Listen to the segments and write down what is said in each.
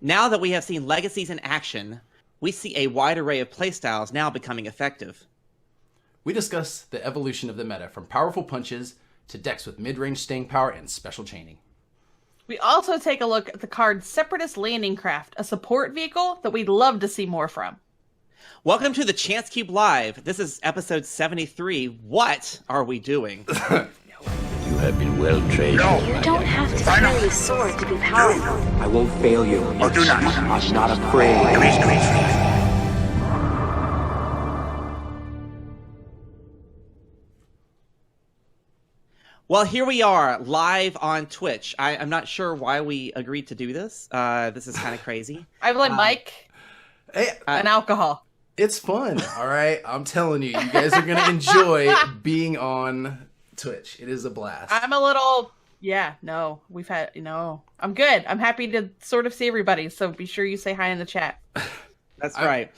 Now that we have seen legacies in action, we see a wide array of playstyles now becoming effective. We discuss the evolution of the meta from powerful punches to decks with mid-range staying power and special chaining. We also take a look at the card Separatist Landing Craft, a support vehicle that we'd love to see more from. Welcome to the Chance Cube Live. This is episode 73. What are we doing? You have been well trained. No. You don't have to carry a sword to be powerful. I won't fail you. Or do not. I'm not afraid. Please. Well, here we are, live on Twitch. I'm not sure why we agreed to do this. This is kind of crazy. I blame Mike and alcohol. It's fun, all right? I'm telling you, you guys are going to enjoy being on Twitch. It is a blast. I'm a little... I'm good. I'm happy to sort of see everybody, so be sure you say hi in the chat. That's right.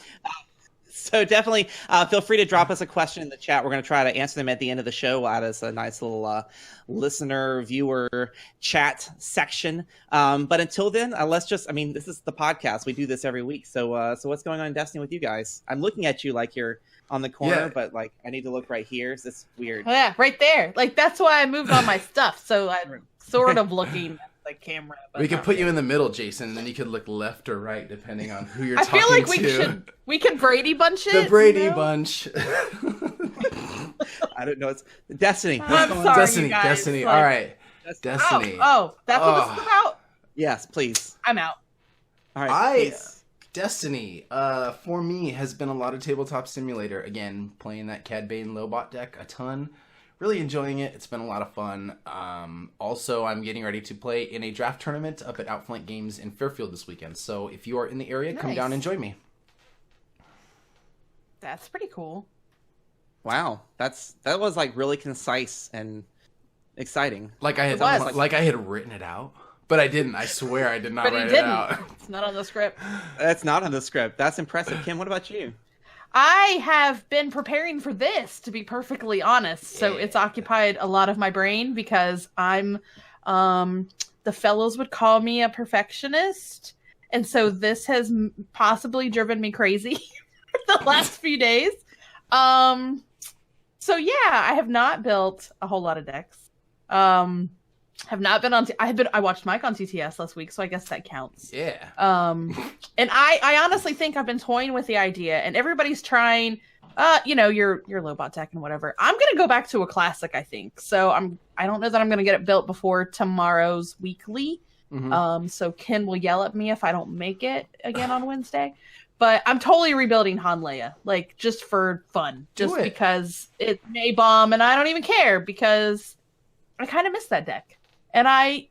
So definitely feel free to drop us a question in the chat. We're going to try to answer them at the end of the show. We'll add us a nice little listener, viewer chat section. But until then, this is the podcast. We do this every week. So what's going on in Destiny with you guys? I'm looking at you like you're on the corner, but like I need to look right here. Is this weird? Oh, yeah, right there. Like that's why I moved all my stuff. So I'm sort of looking at the camera. We could put you in the middle, Jason, and then you could look left or right depending on who you're talking to. I feel like we could Brady Bunch it. The Brady Bunch. I don't know. It's Destiny. I'm sorry, Destiny. you guys. Destiny. Like, all right. Destiny. Oh, that's what this is about? Yes, please. I'm out. All right. Destiny, for me, has been a lot of tabletop simulator. Again, playing that Cad Bane Lobot deck a ton. Really enjoying it. It's been a lot of fun. Also, I'm getting ready to play in a draft tournament up at Outflank Games in Fairfield this weekend. So if you are in the area, come down and join me. That's pretty cool. Wow, that was like really concise and exciting. Like I had written it out, but I didn't. I swear I did not write it out. It's not on the script. That's not on the script. That's impressive. Kim, what about you? I have been preparing for this, to be perfectly honest. So it's occupied a lot of my brain because I'm, the fellows would call me a perfectionist. And so this has possibly driven me crazy for the last few days. So yeah, I have not built a whole lot of decks. Have not been on. I watched Mike on TTS last week, so I guess that counts. Yeah. And I honestly think I've been toying with the idea, and everybody's trying. Your Lobot deck and whatever. I'm gonna go back to a classic, I think. So I don't know that I'm gonna get it built before tomorrow's weekly. Mm-hmm. So Ken will yell at me if I don't make it again on Wednesday. But I'm totally rebuilding Han Leia, like just for fun, just because it may bomb, and I don't even care because I kind of miss that deck. And I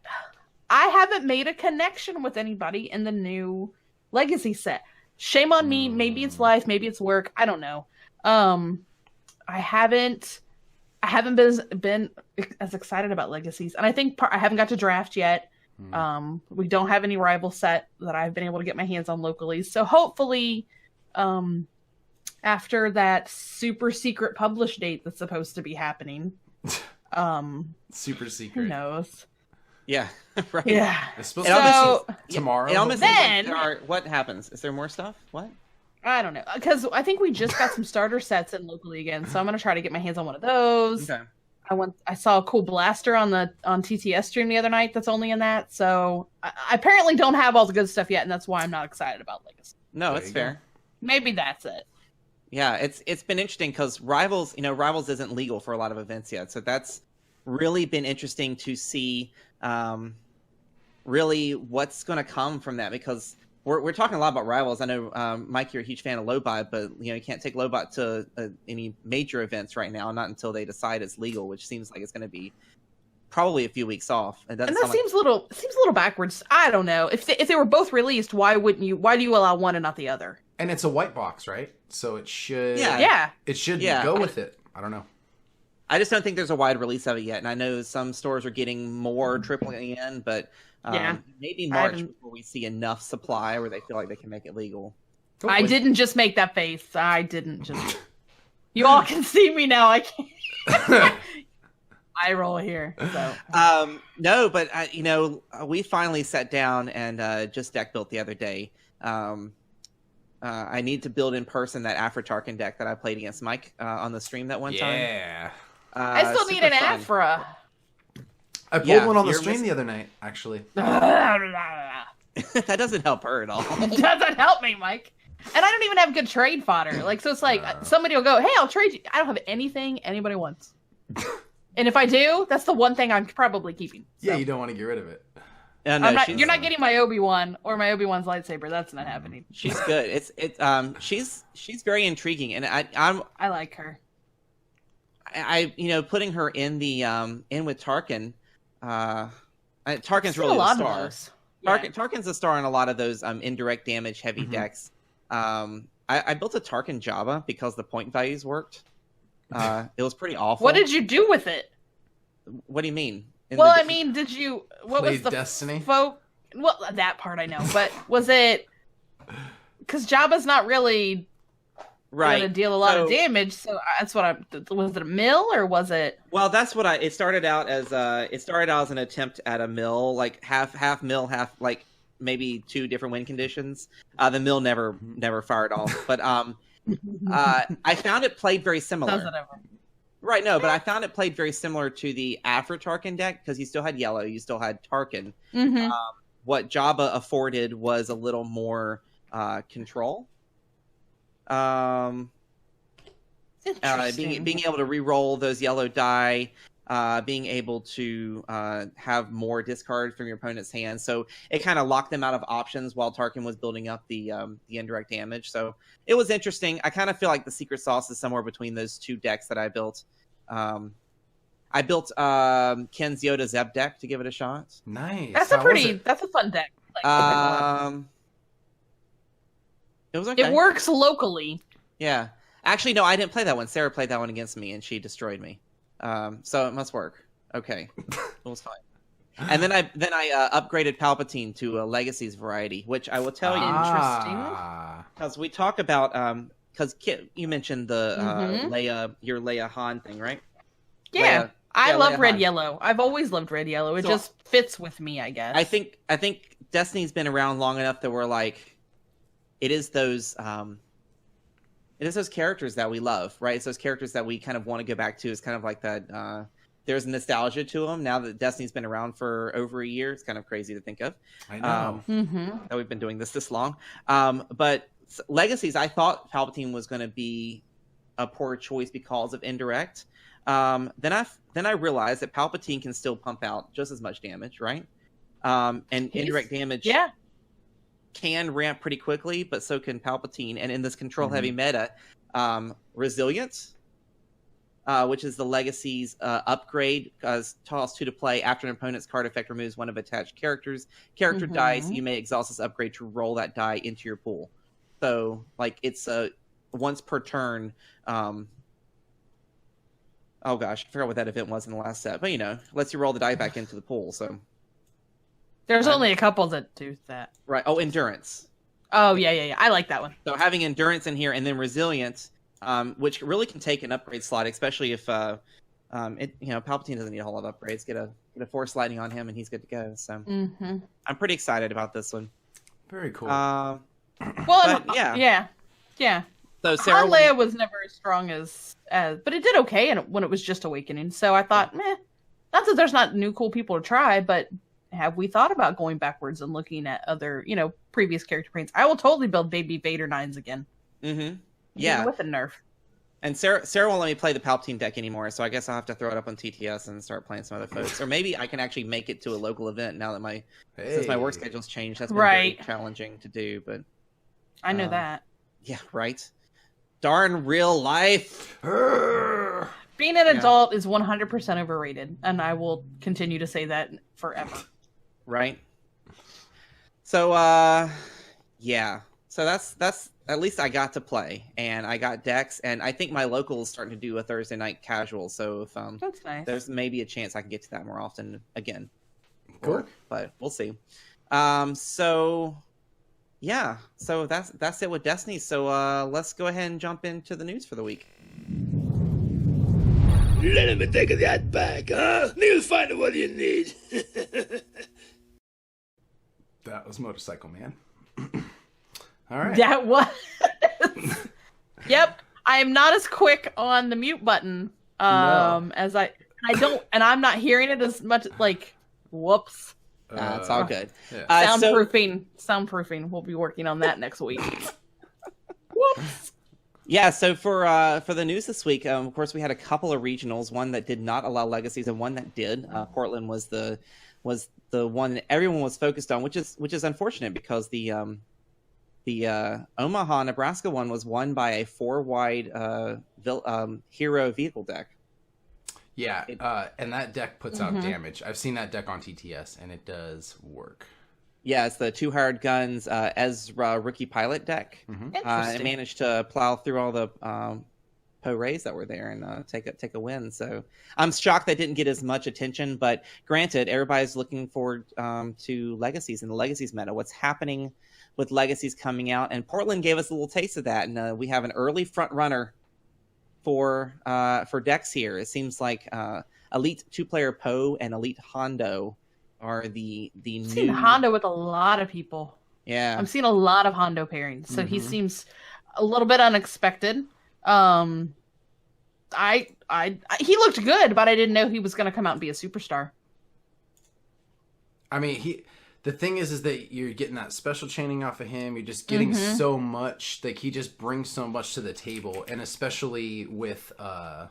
haven't made a connection with anybody in the new Legacy set. Shame on me. Maybe it's life. Maybe it's work. I don't know. I haven't been as excited about Legacies. And I think I haven't got to draft yet. We don't have any rival set that I've been able to get my hands on locally. So hopefully, after that super secret publish date that's supposed to be happening, super secret. Who knows? Yeah, right. Yeah. It's supposed to be tomorrow. It almost seems like what happens? Is there more stuff? What? I don't know. Because I think we just got some starter sets in locally again, so I'm going to try to get my hands on one of those. Okay. I saw a cool blaster on TTS stream the other night that's only in that, so I apparently don't have all the good stuff yet, and that's why I'm not excited about Legacy. No, that's fair. Maybe that's it. Yeah, it's been interesting because Rivals isn't legal for a lot of events yet, so that's really been interesting to see really what's going to come from that, because we're talking a lot about Rivals. I know, Mike, you're a huge fan of Lobot, but you can't take Lobot to any major events right now, not until they decide it's legal, which seems like it's going to be probably a few weeks off. And that seems a little backwards. I don't know. If they were both released, why do you allow one and not the other? And it's a white box, right? So it should it should go with it. I don't know. I just don't think there's a wide release of it yet, and I know some stores are getting more tripling in, but maybe March before we see enough supply where they feel like they can make it legal. Hopefully. I didn't just make that face. I didn't just. You all can see me now. I can't. eye roll here. So. No, but we finally sat down and just deck built the other day. I need to build in person that Afra Tarkin deck that I played against Mike on the stream that one time. Yeah. I still need an fun. Afra. I pulled one on the stream the other night, actually. That doesn't help her at all. It doesn't help me, Mike. And I don't even have good trade fodder. Like, so it's like somebody will go, "Hey, I'll trade you." I don't have anything anybody wants. And if I do, that's the one thing I'm probably keeping. So. Yeah, you don't want to get rid of it. No, you're not getting my Obi-Wan or my Obi-Wan's lightsaber. That's not happening. She's good. She's very intriguing, and I like her. Putting her in the in with Tarkin. Tarkin's really a star. Tarkin's a star in a lot of those indirect damage heavy decks. I built a Tarkin Jabba because the point values worked. It was pretty awful. What did you do with it? What do you mean? Did you... What Played was the Destiny? Well, that part I know. But was it... Because Jabba's not really going to deal a lot of damage, so that's what was it a mill, or was it... Well, that's what it started out as an attempt at a mill, like half mill, half, like, maybe 2 different win conditions. The mill never fired off, but I found it played very similar. Does it ever? Right, no, but I found it played very similar to the Afra Tarkin deck because you still had yellow, you still had Tarkin. What Jabba afforded was a little more control. Being able to re-roll those yellow die, being able to have more discard from your opponent's hand, so it kind of locked them out of options while Tarkin was building up the indirect damage. So it was interesting. I kind of feel like the secret sauce is somewhere between those 2 decks that I built. I built Ken's Yoda Zeb deck to give it a shot. Nice. That's a fun deck. It was okay. It works locally. Yeah. Actually, no, I didn't play that one. Sarah played that one against me, and she destroyed me. So it must work. Okay. It was fine. And then I upgraded Palpatine to a Legacies variety, which I will tell you. Interesting. Because we talk about... because you mentioned the your Leia Han thing, right? Yeah. I love Leia red Han. yellow. I've always loved red yellow. It just fits with me, I guess. I think Destiny's been around long enough that we're like... It is those characters that we love, right? It's those characters that we kind of want to go back to. It's kind of like that. There's nostalgia to them now that Destiny's been around for over a year. It's kind of crazy to think of. I know that we've been doing this long. But Legacies, I thought Palpatine was going to be a poor choice because of indirect. Then I realized that Palpatine can still pump out just as much damage, right? And indirect damage. Yeah. Can ramp pretty quickly, but so can Palpatine. And in this control-heavy meta, Resilience, which is the Legacy's upgrade, toss 2 to play after an opponent's card effect removes one of attached character dice. You may exhaust this upgrade to roll that die into your pool. So, like, it's once per turn. Oh gosh, I forgot what that event was in the last set, but lets you roll the die back into the pool. So. There's only a couple that do that. Right. Oh, Endurance. Oh, yeah. I like that one. So having Endurance in here and then Resilience, which really can take an upgrade slot, especially if Palpatine doesn't need a whole lot of upgrades. Get a Force Lightning on him and he's good to go. So I'm pretty excited about this one. Very cool. Yeah. So Sarah, Leia was never as strong as, but it did okay when it was just Awakening. So I thought, not that there's not new cool people to try, but have we thought about going backwards and looking at other, previous character paints? I will totally build baby Vader 9s again. Yeah. With a nerf. And Sarah won't let me play the Palpatine deck anymore, so I guess I'll have to throw it up on TTS and start playing some other folks. Or maybe I can actually make it to a local event now that since my work schedule's changed. That's been very challenging to do, but... I know that. Yeah, right? Darn real life! Being an adult is 100% overrated, and I will continue to say that forever. Right. So so that's at least I got to play, and I got decks, and I think my local is starting to do a Thursday night casual, so if that's nice. There's maybe a chance I can get to that more often again. Cool. But we'll see. So that's it with Destiny. So let's go ahead and jump into the news for the week. Let me take that back, huh? You'll find what you need. That was Motorcycle Man. All right. That was. Yep. I am not as quick on the mute button as I don't, and I'm not hearing it as much. Like, whoops. It's all good. Yeah. Soundproofing. We'll be working on that next week. Whoops. Yeah, so for the news this week, of course, we had a couple of regionals. One that did not allow legacies, and one that did. Portland was the one that everyone was focused on, which is unfortunate because the Omaha, Nebraska one was won by a 4-wide hero vehicle deck. Yeah, and that deck puts out damage. I've seen that deck on TTS, and it does work. Yeah, it's the 2 hired guns Ezra rookie pilot deck. It managed to plow through all the Poe Rays that were there and take a win. So I'm shocked that didn't get as much attention. But granted, everybody's looking forward to Legacies and the Legacies meta. What's happening with Legacies coming out? And Portland gave us a little taste of that. And we have an early front runner for decks here. It seems like Elite 2-player Poe and Elite Hondo are the new... I've seen Hondo with a lot of people. Yeah. I'm seeing a lot of Hondo pairings. So he seems a little bit unexpected. He looked good, but I didn't know he was going to come out and be a superstar. I mean, the thing is that you're getting that special chaining off of him. You're just getting so much. Like, he just brings so much to the table, and especially with Poe,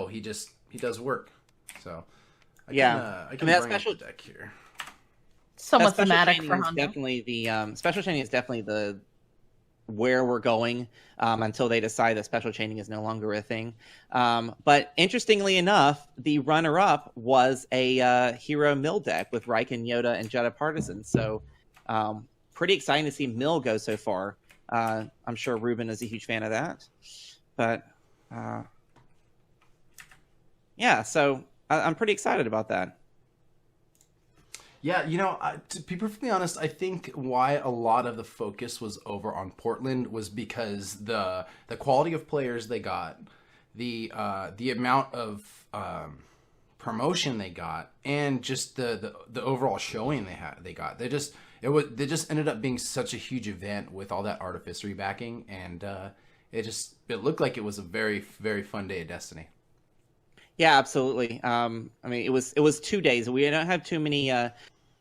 he does work. So I can bring special up the deck here. Somewhat thematic for Hondo. Definitely the special chaining is definitely the where we're going until they decide that special chaining is no longer a thing. But interestingly enough, the runner-up was a hero Mill deck with Riken, Yoda, and Jedi Partisan. So pretty exciting to see Mill go so far. I'm sure Ruben is a huge fan of that. But yeah, so I'm pretty excited about that. Yeah, to be perfectly honest, I think why a lot of the focus was over on Portland was because the quality of players they got, the amount of promotion they got, and just the overall showing they got. They just ended up being such a huge event with all that artificery backing, and it looked like it was a very, very fun day of Destiny. Yeah, absolutely. I mean, it was 2 days. We don't have too many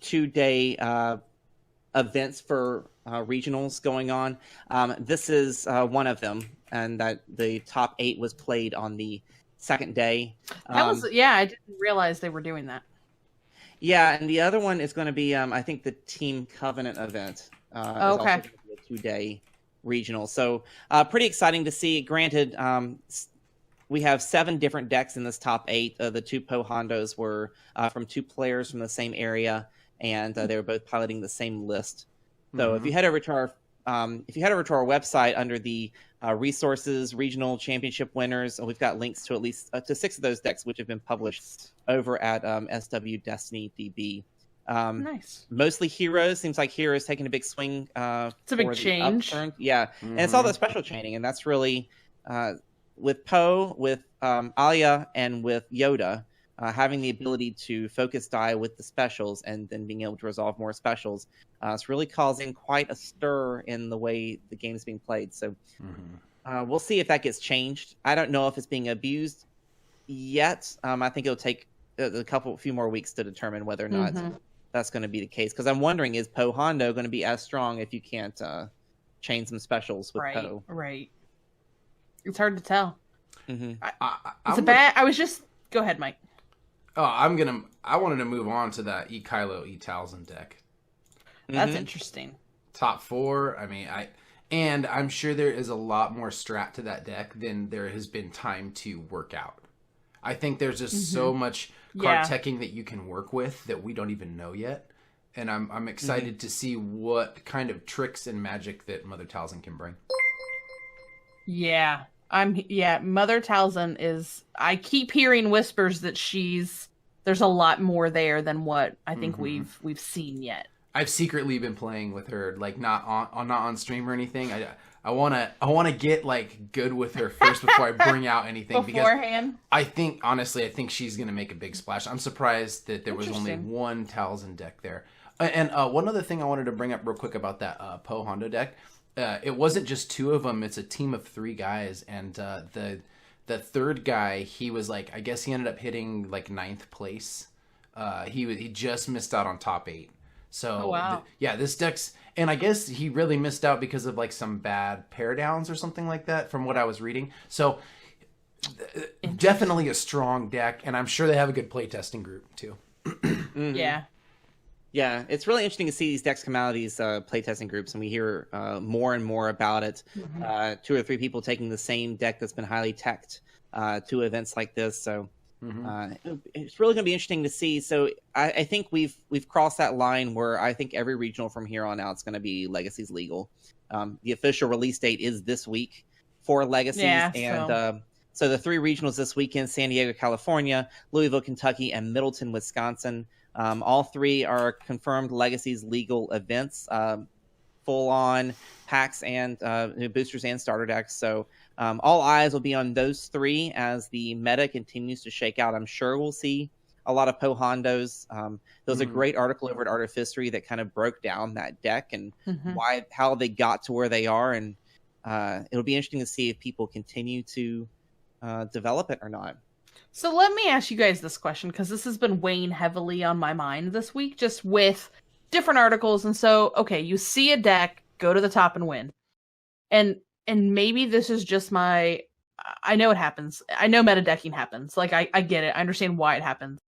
2-day events for regionals going on. This is one of them, and that the top 8 was played on the second day. I didn't realize they were doing that. Yeah, and the other one is going to be, I think, the Team Covenant event. Is also going to be a 2-day regional. So pretty exciting to see. Granted, we have 7 different decks in this top 8. The 2 Poe Hondos were from 2 players from the same area, and they were both piloting the same list. So if you head over to our website under the resources, regional championship winners, we've got links to at least to 6 of those decks, which have been published over at SW Destiny DB. Nice. Mostly heroes. Seems like heroes taking a big swing. It's a big change. Upturn. Yeah, and it's all the special chaining, and that's really with Poe, with Alia, and with Yoda. Having the ability to focus die with the specials and then being able to resolve more specials, it's really causing quite a stir in the way the game is being played. So we'll see if that gets changed. I don't know if it's being abused yet. I think it'll take a few more weeks to determine whether or not that's going to be the case. Because I'm wondering, is Poe Hondo going to be as strong if you can't chain some specials with Poe? Right. It's hard to tell. I was just... Go ahead, Mike. Oh, I wanted to move on to that Kylo Talzin deck. That's interesting. Top 4. I mean, I'm sure there is a lot more strat to that deck than there has been time to work out. I think there's just so much card teching that you can work with that we don't even know yet. And I'm excited to see what kind of tricks and magic that Mother Talzin can bring. Yeah. Mother Talzin is... I keep hearing whispers that there's a lot more there than what I think we've seen yet. I've secretly been playing with her, like not on stream or anything. I wanna get like good with her first before I bring out anything beforehand. Because I think honestly she's gonna make a big splash. I'm surprised that there was only one Talzin deck there. And one other thing I wanted to bring up real quick about that Poe Hondo deck, it wasn't just 2 of them. It's a team of 3 guys, and the third guy, he was like, I guess he ended up hitting like 9th place. He just missed out on top 8. So this deck's, and I guess he really missed out because of like some bad pair downs or something like that from what I was reading. So definitely a strong deck, and I'm sure they have a good playtesting group too. Yeah. Yeah, it's really interesting to see these decks come out of these playtesting groups, and we hear more and more about it. 2 or 3 people taking the same deck that's been highly teched to events like this. So it's really going to be interesting to see. So I think we've crossed that line where I think every regional from here on out is going to be Legacies legal. The official release date is this week for Legacies, so the 3 regionals this weekend: San Diego, California; Louisville, Kentucky; and Middleton, Wisconsin. All 3 are confirmed Legacies legal events, full-on packs and boosters and starter decks. So all eyes will be on those 3 as the meta continues to shake out. I'm sure we'll see a lot of Poe Hondos. There was a great article over at Art of History that kind of broke down that deck and how they got to where they are. And it'll be interesting to see if people continue to develop it or not. So let me ask you guys this question, because this has been weighing heavily on my mind this week, just with different articles. And so, okay, you see a deck go to the top and win. And maybe this is just I know it happens. I know meta decking happens. Like, I get it. I understand why it happens.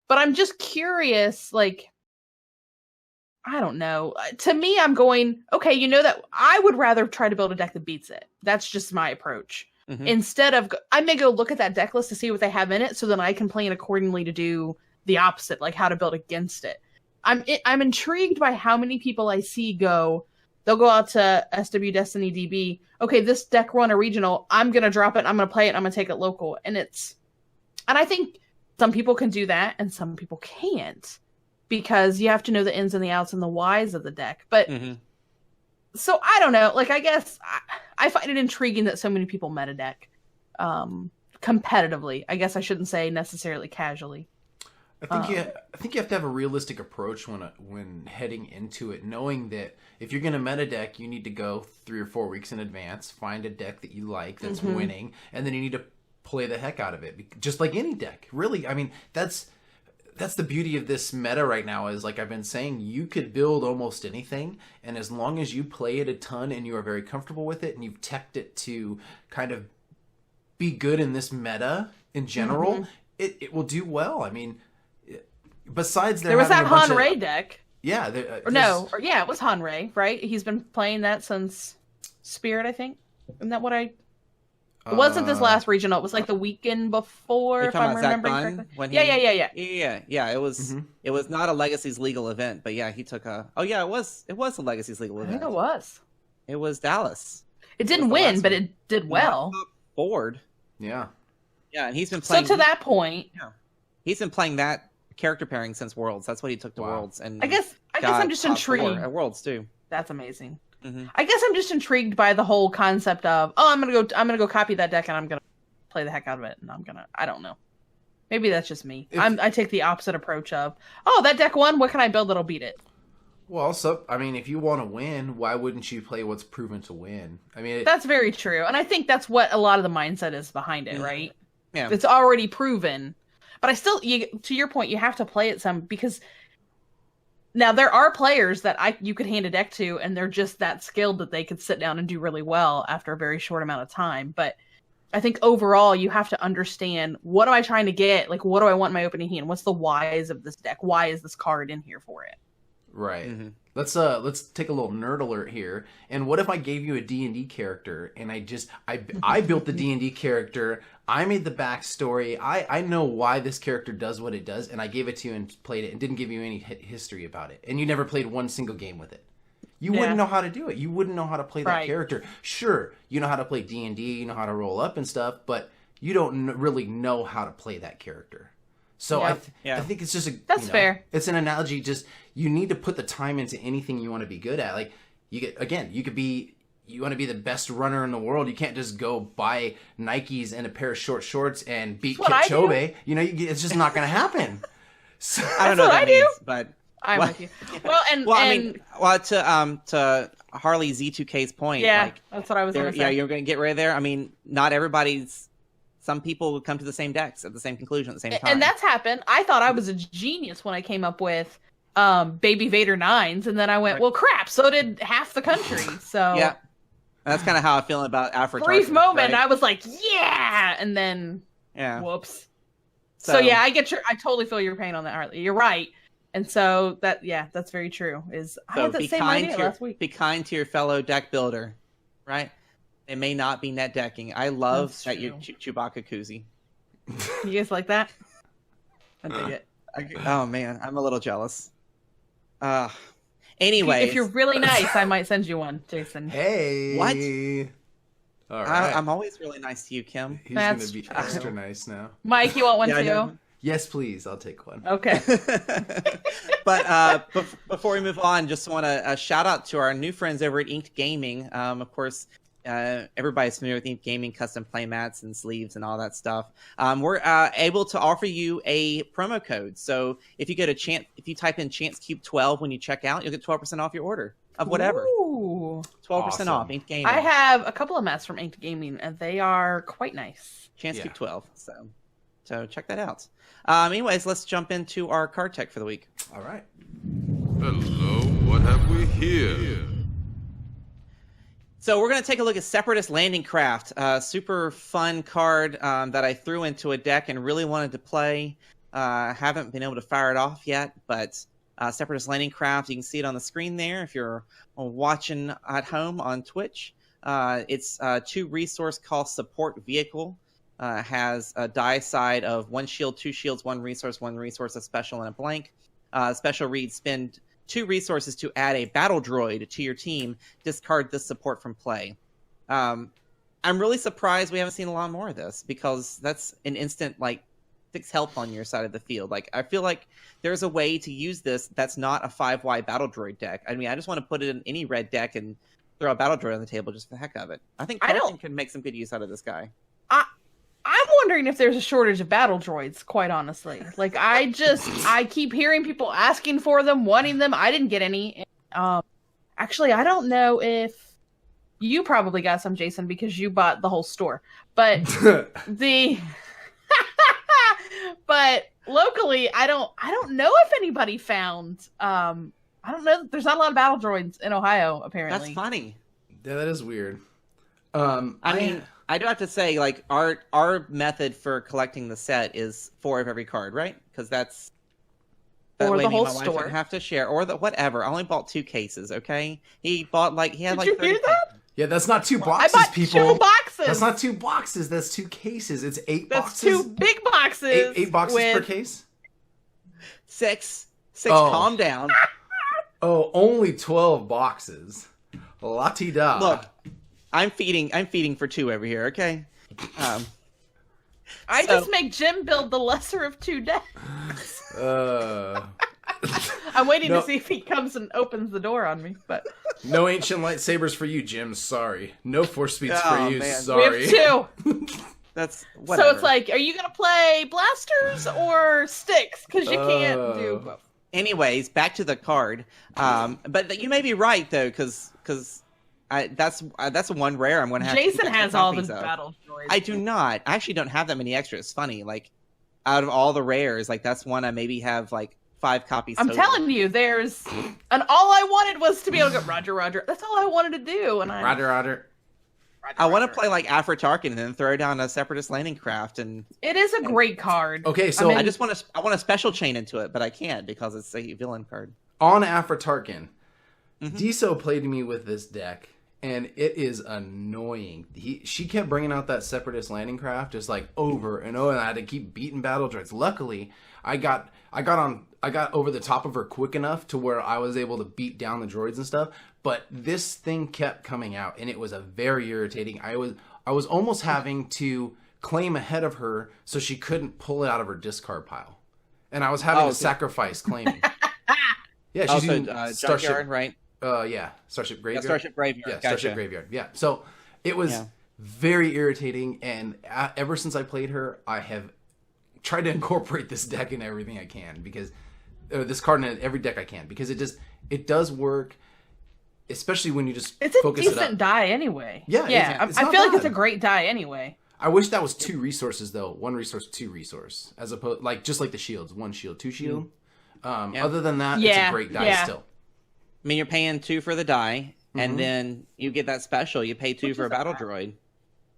But I'm just curious, like, I don't know. To me, I'm going, okay, you know that I would rather try to build a deck that beats it. That's just my approach. Instead of, I may go look at that deck list to see what they have in it, so then I can plan accordingly to do the opposite, like how to build against it. I'm intrigued by how many people I see they'll go out to SW Destiny DB. Okay, this deck won a regional. I'm gonna drop it. I'm gonna play it. I'm gonna take it local, and I think some people can do that, and some people can't, because you have to know the ins and the outs and the whys of the deck. But so I don't know. Like, I guess I find it intriguing that so many people meta deck competitively. I guess I shouldn't say necessarily casually. I think you have to have a realistic approach when heading into it, knowing that if you're going to meta deck, you need to go 3 or 4 weeks in advance, find a deck that you like that's winning, and then you need to play the heck out of it, just like any deck. Really, I mean, that's the beauty of this meta right now, is like I've been saying, you could build almost anything, and as long as you play it a ton and you are very comfortable with it and you've teched it to kind of be good in this meta in general, it will do well. I mean, besides there was that Han Ray deck. Yeah. It was Han Ray, right? He's been playing that since Spirit, I think. Isn't that what I... It wasn't this last regional. It was like the weekend before, if I'm remembering correctly. Yeah. It was. It was not a Legacies legal event, but yeah, he took a. Oh yeah, it was. It was a Legacies legal event. I think it was. It was Dallas. It didn't win, but it did well. Forward. Yeah. Yeah, and he's been playing. So to that point, he's been playing that character pairing since Worlds. That's what he took to Worlds, and I guess I'm just intrigued at Worlds too. That's amazing. I guess I'm just intrigued by the whole concept of, I'm gonna go copy that deck and I'm gonna play the heck out of it, and I don't know. Maybe that's just me. I take the opposite approach of, that deck won, what can I build that'll beat it? Well, also, I mean, if you want to win, why wouldn't you play what's proven to win? I mean, that's very true, and I think that's what a lot of the mindset is behind it, right? Yeah, it's already proven, but I still, to your point, you have to play it some, because now there are players that you could hand a deck to, and they're just that skilled that they could sit down and do really well after a very short amount of time. But I think overall, you have to understand, what am I trying to get? Like, what do I want in my opening hand? What's the whys of this deck? Why is this card in here for it? Right. Let's take a little nerd alert here. And what if I gave you a D&D character, and I built the D&D character, I made the backstory, I know why this character does what it does, and I gave it to you and played it and didn't give you any history about it, and you never played one single game with it. You wouldn't know how to do it. You wouldn't know how to play that character. Sure, you know how to play D&D, you know how to roll up and stuff, but you don't really know how to play that character. So I think it's just that's fair. It's an analogy. Just, you need to put the time into anything you want to be good at. Like, you could be you want to be the best runner in the world, you can't just go buy Nikes and a pair of short shorts and beat Kipchoge. You know, it's just not going to happen. So, I don't know what that means, but I'm with you. Well, to Harley Z2K's point, that's what I was going to say. Yeah, you're going to get right there. I mean, not everybody's. Some people would come to the same decks at the same conclusion at the same time, and that's happened. I thought I was a genius when I came up with Baby Vader 9s, and then I went, well, crap. So did half the country. So yeah, that's kind of how I feel about Afro. Brief moment, I was like, yeah, and then whoops. So yeah, I totally feel your pain on that, Harley. You're right. And so that's very true. I had the same idea last week. Be kind to your fellow deck builder, right? It may not be net decking. I love that you're Chewbacca koozie. You guys like that? I dig it. Oh man, I'm a little jealous. Anyway, if you're really nice, I might send you one, Jason. Hey, what? All right. I'm always really nice to you, Kim. He's going to be extra nice now. Mike, you want one too? Yes, please. I'll take one. Okay. But before we move on, just want to shout out to our new friends over at Inked Gaming. Of course, everybody's familiar with Inked Gaming, custom playmats and sleeves and all that stuff. We're able to offer you a promo code. So if you go to if you type in ChanceCube12 when you check out, you'll get 12% off your order of whatever. Ooh. 12% off Inked Gaming. I have a couple of mats from Inked Gaming, and they are quite nice. ChanceCube12. So check that out. Anyways, let's jump into our card tech for the week. All right. Hello, what have we here? So we're going to take a look at Separatist Landing Craft, a super fun card that I threw into a deck and really wanted to play. Haven't been able to fire it off yet, but Separatist Landing Craft, you can see it on the screen there if you're watching at home on Twitch. It's a 2 resource cost support vehicle. Has a die side of 1 shield, 2 shields, 1 resource, a special, and a blank. Special reads: spend 2 resources to add a battle droid to your team. Discard this support from play. I'm really surprised we haven't seen a lot more of this, because that's an instant 6 health on your side of the field. I feel like there's a way to use this that's not a 5Y battle droid deck. I mean, I just want to put it in any red deck and throw a battle droid on the table just for the heck of it. I think Tolkien can make some good use out of this guy. I'm wondering if there's a shortage of battle droids, quite honestly. I keep hearing people asking for them, wanting them. I didn't get any. Actually, I don't know if you probably got some, Jason, because you bought the whole store. But but locally, I don't know if anybody found. I don't know. There's not a lot of battle droids in Ohio, apparently. That's funny. Yeah, that is weird. I mean, I do have to say, our method for collecting the set is 4 of every card, right? Because that or way the me whole and my wife store. wouldn't have to share, or whatever. I only bought 2 cases. Okay, he bought he had Did you 30 hear that? Yeah, that's not 2 boxes, I bought people. 2 boxes. That's not 2 boxes. That's 2 cases. It's 8 That's boxes. 2 big boxes. 8 boxes per case. 6. Oh. Calm down. Oh, only 12 boxes. La-ti-da. Look, I'm feeding for 2 over here. Okay. I just make Jim build the lesser of 2 decks. I'm waiting to see if he comes and opens the door on me. But no ancient lightsabers for you, Jim. Sorry. No force speeds for you. Man. Sorry. We have 2. That's whatever. So it's are you gonna play blasters or sticks? Because you can't do both. Anyways, back to the card. But you may be right though, because that's one rare I'm going to have. Jason to has all the battle droids. I do not. I actually don't have that many extras. It's funny. Out of all the rares, that's one I maybe have 5 copies. I'm total. telling you, and all I wanted was to be able to go Roger. That's all I wanted to do. And Roger. I want to play Afro Tarkin and then throw down a Separatist Landing Craft, and it is a great card. Okay, so I just want to. I want a special chain into it, but I can't because it's a villain card. On Afro Tarkin, Deso played me with this deck, and it is annoying. She kept bringing out that Separatist Landing Craft just over and over, and I had to keep beating battle droids. Luckily, I got over the top of her quick enough to where I was able to beat down the droids and stuff. But this thing kept coming out, and it was a very irritating. I was almost having to claim ahead of her so she couldn't pull it out of her discard pile, and I was having to sacrifice claiming. Yeah, she's using Junkyard, right? Yeah, Starship Graveyard. Yeah, Starship Graveyard. Yeah, Gotcha. Starship Graveyard. Yeah. So it was very irritating, and ever since I played her, I have tried to incorporate this deck in everything I can because this card in every deck I can because it does work, especially when you just it's a focus it decent up. die anyway. Yeah, I feel like it's a great die anyway. I wish that was 2 resources though. 1 resource, 2 resource, as opposed just like the shields, 1 shield, 2 shield. Other than that, it's a great die still. I mean, you're paying 2 for the die, and then you get that special. You pay 2 for a battle droid.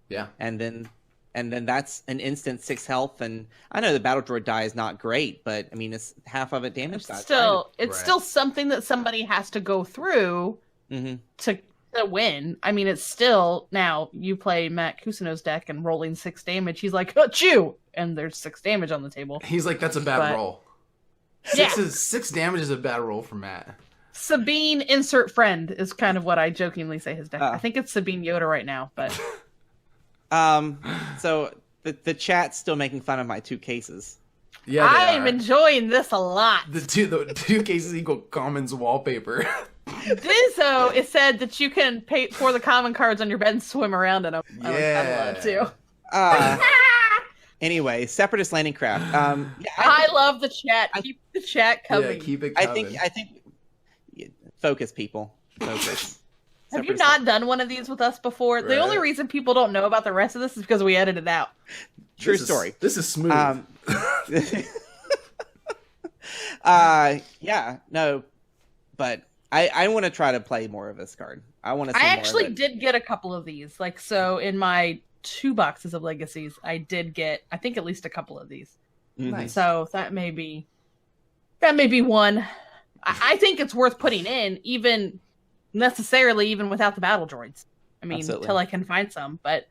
Yeah, and then that's an instant 6 health. And I know the battle droid die is not great, but I mean, it's half of it damage. It's still something that somebody has to go through to win. I mean, it's still, now you play Matt Kusino's deck and rolling 6 damage. He's like, achoo! And there's 6 damage on the table. He's like, that's a bad roll. 6 damage is a bad roll for Matt. Sabine insert friend is kind of what I jokingly say his deck. I think it's Sabine Yoda right now, but so the chat's still making fun of my 2 cases. Yeah, I'm enjoying this a lot. The two cases equal commons wallpaper. Dizzo, it said that you can pay for the common cards on your bed and swim around in them. I love too. Anyway, Separatist Landing Craft. I love the chat. Keep the chat coming. Yeah, keep it coming. I think focus, people. Focus. Have you not done one of these with us before? Right. The only reason people don't know about the rest of this is because we edited it out. True story. This is smooth. Yeah, no, but I want to try to play more of this card. I want to. I actually did get a couple of these. Like, so in my 2 boxes of Legacies, I did get, I think, at least a couple of these. Nice. So that may be one. I think it's worth putting in, even without the battle droids. I mean, until I can find some. But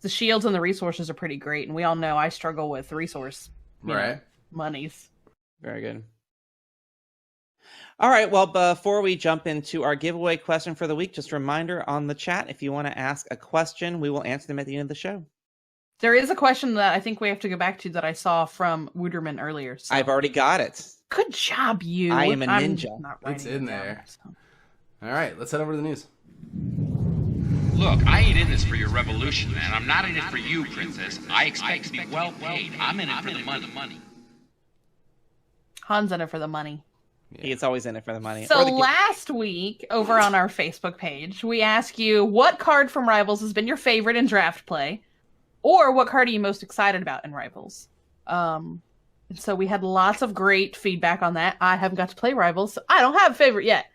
the shields and the resources are pretty great, and we all know I struggle with resource monies. Very good. All right, well, before we jump into our giveaway question for the week, just a reminder on the chat, if you want to ask a question, we will answer them at the end of the show. There is a question that I think we have to go back to that I saw from Wooderman earlier. So. I've already got it. Good job, you. I am a ninja. It's in there. All right, let's head over to the news. Look, I ain't in this for your revolution, and I'm not in it for you, princess. I expect to be well paid. I'm in it for the money. Han's in it for the money. Yeah. He's always in it for the money. So last week, over on our Facebook page, we asked you what card from Rivals has been your favorite in draft play, or what card are you most excited about in Rivals? So we had lots of great feedback on that. I haven't got to play Rivals, so I don't have a favorite yet.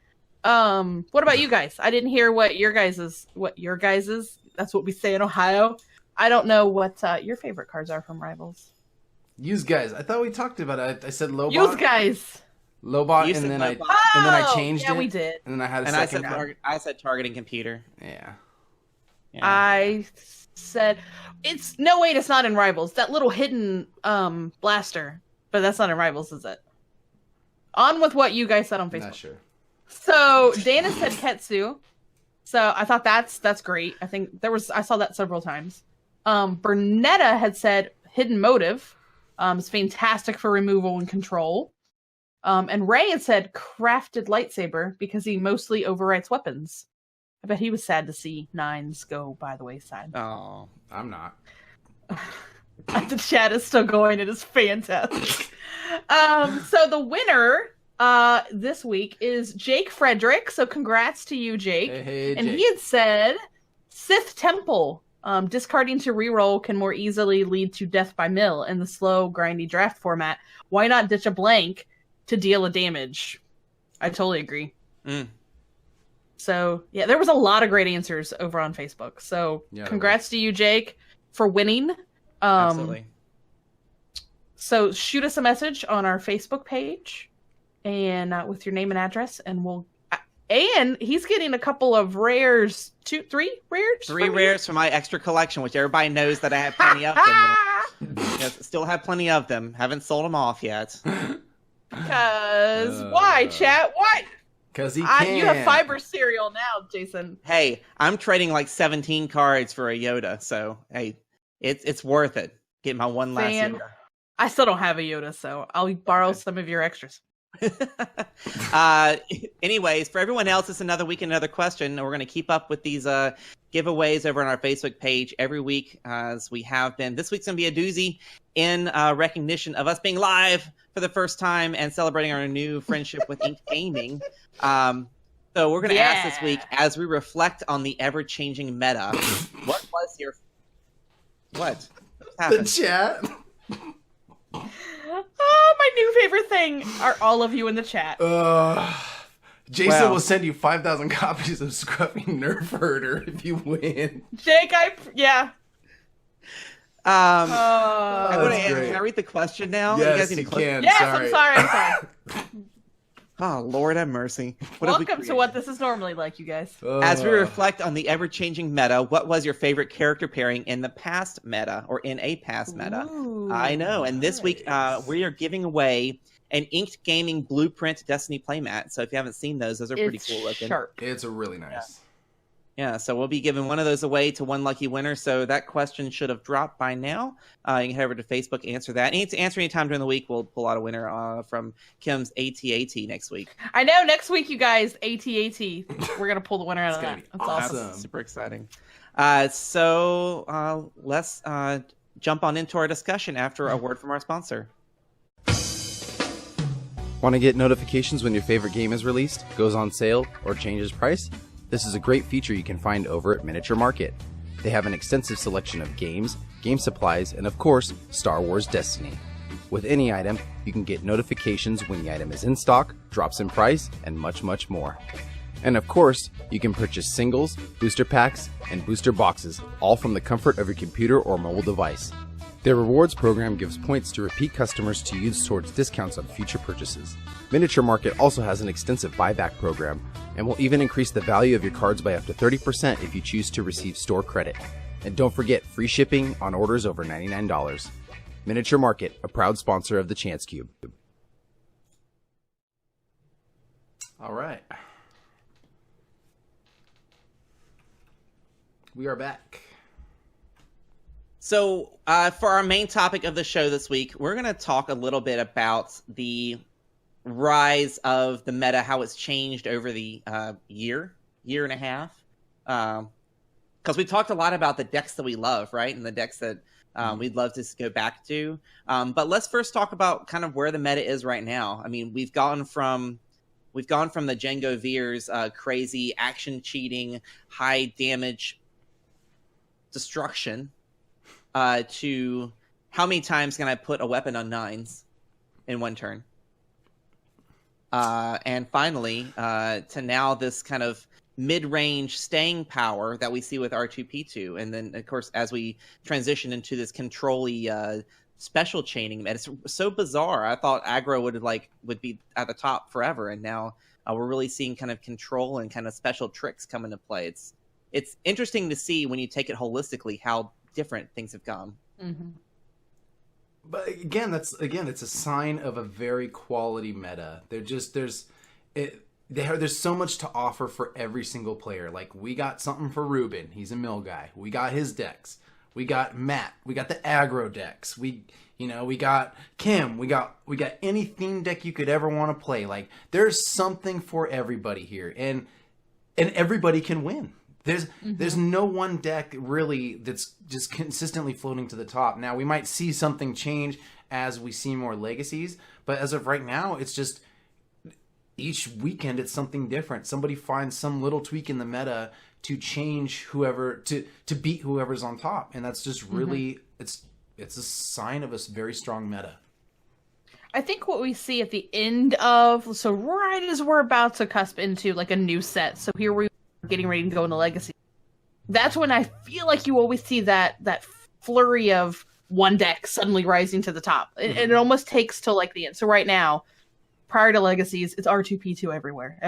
What about you guys? I didn't hear what your guys's, that's what we say in Ohio. I don't know what your favorite cards are from Rivals. Use guys. I thought we talked about it. I said Lobot. Use guys. Lobot, and then I changed it. Yeah, we did. And then I had a second. I said targeting computer. Yeah. I said it's not in Rivals. That little hidden blaster, but that's not in Rivals, is it? On with what you guys said on Facebook. Not sure. So Dana said Ketsu. So I thought that's great. I think I saw that several times. Bernetta had said Hidden Motive. It's fantastic for removal and control. And Ray had said Crafted Lightsaber because he mostly overwrites weapons. I bet he was sad to see 9s go by the wayside. Oh, I'm not. The chat is still going. It is fantastic. So the winner this week is Jake Frederick. So congrats to you, Jake. Hey, and Jake. he had said Sith Temple. Discarding to reroll can more easily lead to death by mill in the slow, grindy draft format. Why not ditch a blank to deal a damage? I totally agree. So, yeah, there was a lot of great answers over on Facebook. So, congrats to you, Jake, for winning. Absolutely. So, shoot us a message on our Facebook page and with your name and address, and we'll... And he's getting a couple of rares, 3 rares? 3 rares for my extra collection, which everybody knows that I have plenty of them. Yes, still have plenty of them. Haven't sold them off yet. Because why, chat? Why? Because he can. You have fiber cereal now, Jason. Hey, I'm trading like 17 cards for a Yoda, so hey, it's worth it. Get my one last Yoda. I still don't have a Yoda, so I'll borrow some of your extras. Anyways, for everyone else, it's another week, another question. We're going to keep up with these giveaways over on our Facebook page every week, as we have been. This week's going to be a doozy in recognition of us being live for the first time and celebrating our new friendship with Ink Gaming. So we're going to ask this week, as we reflect on the ever-changing meta, what was your... What happened? The chat. Oh, my new favorite thing are all of you in the chat. Jason will send you 5,000 copies of Scruffy Nerf Herder if you win. Jake, can I read the question now? Yes, you can. Yes, sorry. I'm sorry. Oh, Lord have mercy. Welcome to what this is normally like, you guys. As we reflect on the ever-changing meta, what was your favorite character pairing in the past meta, or in a past meta? Ooh, I know, and this week we are giving away an Inked Gaming Blueprint Destiny playmat. So if you haven't seen those are pretty cool looking. Sharp. It's a really nice. Yeah, so we'll be giving one of those away to one lucky winner. So that question should have dropped by now. You can head over to Facebook, answer that. And to answer any time during the week, we'll pull out a winner from Kim's AT-AT next week. I know, next week, you guys, AT-AT, we're going to pull the winner out of that. That's awesome. That's super exciting. So let's jump on into our discussion after a word from our sponsor. Want to get notifications when your favorite game is released, goes on sale, or changes price? This is a great feature you can find over at Miniature Market. They have an extensive selection of games, game supplies, and of course, Star Wars Destiny. With any item, you can get notifications when the item is in stock, drops in price, and much, much more. And of course, you can purchase singles, booster packs, and booster boxes, all from the comfort of your computer or mobile device. Their rewards program gives points to repeat customers to use towards discounts on future purchases. Miniature Market also has an extensive buyback program and will even increase the value of your cards by up to 30% if you choose to receive store credit. And don't forget free shipping on orders over $99. Miniature Market, a proud sponsor of the Chance Cube. All right. We are back. So for our main topic of the show this week, we're going to talk a little bit about the rise of the meta, how it's changed over the year and a half. Because we talked a lot about the decks that we love, right? And the decks that we'd love to go back to. But let's first talk about kind of where the meta is right now. I mean, we've gone from the Django Veer's crazy action cheating, high damage destruction, to how many times can I put a weapon on 9s in one turn? And finally, to now this kind of mid-range staying power that we see with R2-P2. And then, of course, as we transition into this control-y special chaining, and it's so bizarre. I thought aggro would be at the top forever, and now we're really seeing kind of control and kind of special tricks come into play. It's interesting to see when you take it holistically how different things have gone. Mm-hmm. But it's a sign of a very quality meta. There's so much to offer for every single player. Like, we got something for Ruben. He's a mill guy. We got his decks. We got Matt. We got the aggro decks. We got Kim. We got any theme deck you could ever want to play. Like, there's something for everybody here, and everybody can win. There's no one deck really that's just consistently floating to the top. Now, we might see something change as we see more legacies, but as of right now, it's just each weekend it's something different. Somebody finds some little tweak in the meta to change whoever to beat whoever's on top, and that's just really it's a sign of a very strong meta. I think what we see at the end of right as we're about to cusp into like a new set. So here we getting ready to go into Legacy. That's when I feel like you always see that flurry of one deck suddenly rising to the top. And it almost takes till like the end. So right now, prior to Legacies, it's R2-P2 everywhere.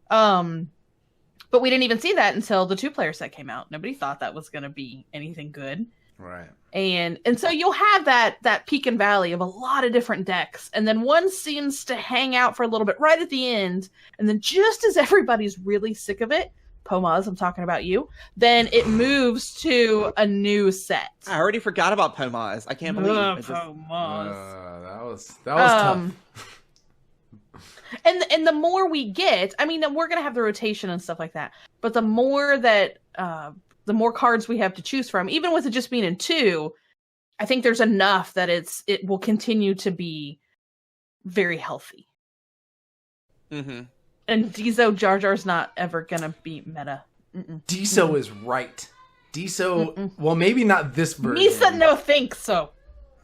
But we didn't even see that until the 2-player set came out. Nobody thought that was going to be anything good. Right. And so you'll have that peak and valley of a lot of different decks. And then one seems to hang out for a little bit right at the end. And then just as everybody's really sick of it, Pomaz, I'm talking about you, then it moves to a new set. I already forgot about Pomaz. I can't believe it. That was tough. And the more we get, I mean, we're gonna have the rotation and stuff like that. But the more that the more cards we have to choose from, even with it just being in 2, I think there's enough that it will continue to be very healthy. Mm-hmm. And Dizo Jar Jar's not ever gonna be meta. Dizo is right. Dizo, well, maybe not this version. Misa no think so.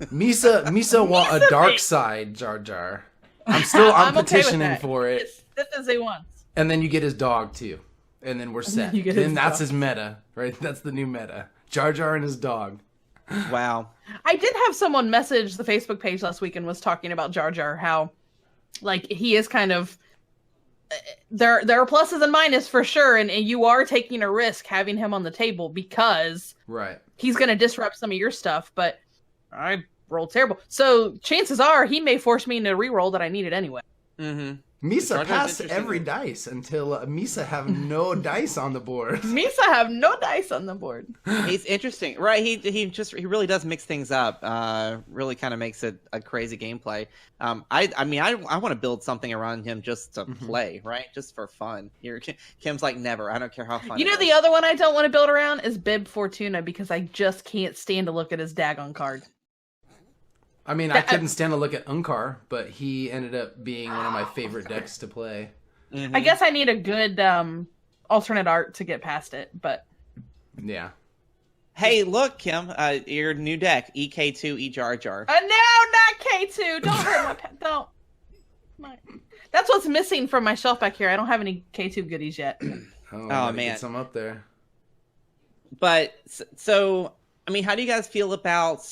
Misa want a dark side Jar Jar. I'm petitioning for it. It's as he wants. And then you get his dog too. And then we're set. Then that's his meta, right? That's the new meta. Jar Jar and his dog. Wow. I did have someone message the Facebook page last week and was talking about Jar Jar, how like he is kind of there are pluses and minuses for sure, and you are taking a risk having him on the table because he's going to disrupt some of your stuff, but I rolled terrible. So chances are he may force me into a reroll that I needed anyway. Mm-hmm. Misa pass every dice until Misa have no dice on the board. Misa have no dice on the board. He's interesting, right? He really does mix things up. Really kind of makes it a crazy gameplay. I want to build something around him just to play, right? Just for fun. Kim's like, never. I don't care how fun. You know, the other one I don't want to build around is Bib Fortuna because I just can't stand to look at his daggone card. I mean, I couldn't stand to look at Unkar, but he ended up being one of my favorite decks to play. I guess I need a good alternate art to get past it, but... Yeah. Hey, look, Kim, your new deck, EK2 E Jar Jar. No, not K2! Don't hurt my pet. Don't. That's what's missing from my shelf back here. I don't have any K2 goodies yet. Oh man. Get some up there. But, so, I mean, how do you guys feel about...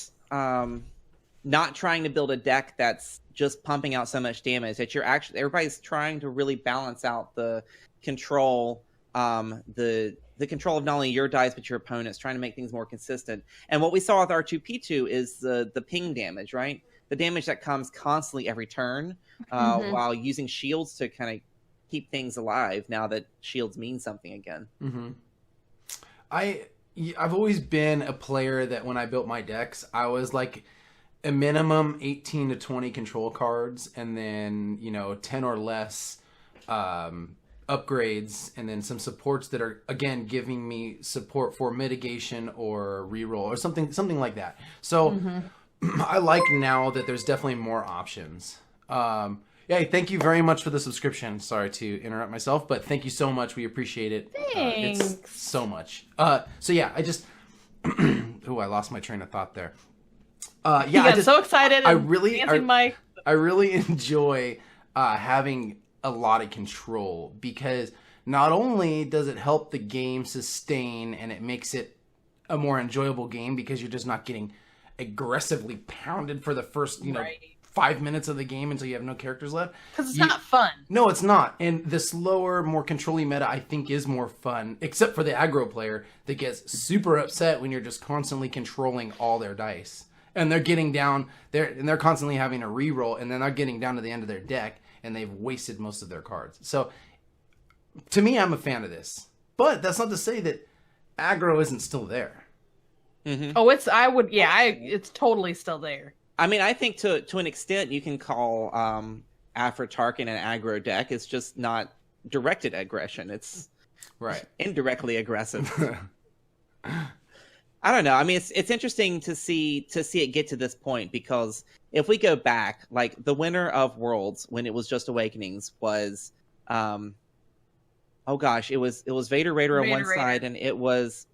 not trying to build a deck that's just pumping out so much damage that everybody's trying to really balance out the control, the control of not only your dice but your opponents, trying to make things more consistent. And what we saw with R2P2 is the ping damage, right? The damage that comes constantly every turn, while using shields to kind of keep things alive. Now that shields mean something again. I've always been a player that when I built my decks, I was like a minimum 18 to 20 control cards, and then 10 or less upgrades, and then some supports that are again giving me support for mitigation or reroll or something like that. So I like now that there's definitely more options. Yeah, thank you very much for the subscription. Sorry to interrupt myself, but thank you so much. We appreciate it. Thanks. It's so much. So yeah, I just I lost my train of thought there. Yeah, I got so excited. I really enjoy having a lot of control, because not only does it help the game sustain and it makes it a more enjoyable game because you're just not getting aggressively pounded for the first 5 minutes of the game until you have no characters left. Because it's not fun. No, it's not. And the slower, more controlling meta, I think, is more fun, except for the aggro player that gets super upset when you're just constantly controlling all their dice. And they're getting down there, and they're constantly having a reroll, and then they're getting down to the end of their deck, and they've wasted most of their cards. So, to me, I'm a fan of this. But that's not to say that aggro isn't still there. Oh, it's totally still there. I mean, I think to an extent you can call Afro Tarkin an aggro deck. It's just not directed aggression. It's indirectly aggressive. I don't know. I mean, it's interesting to see it get to this point, because if we go back, like the winner of Worlds when it was just Awakenings was, it was Vader Raider on one side, and it was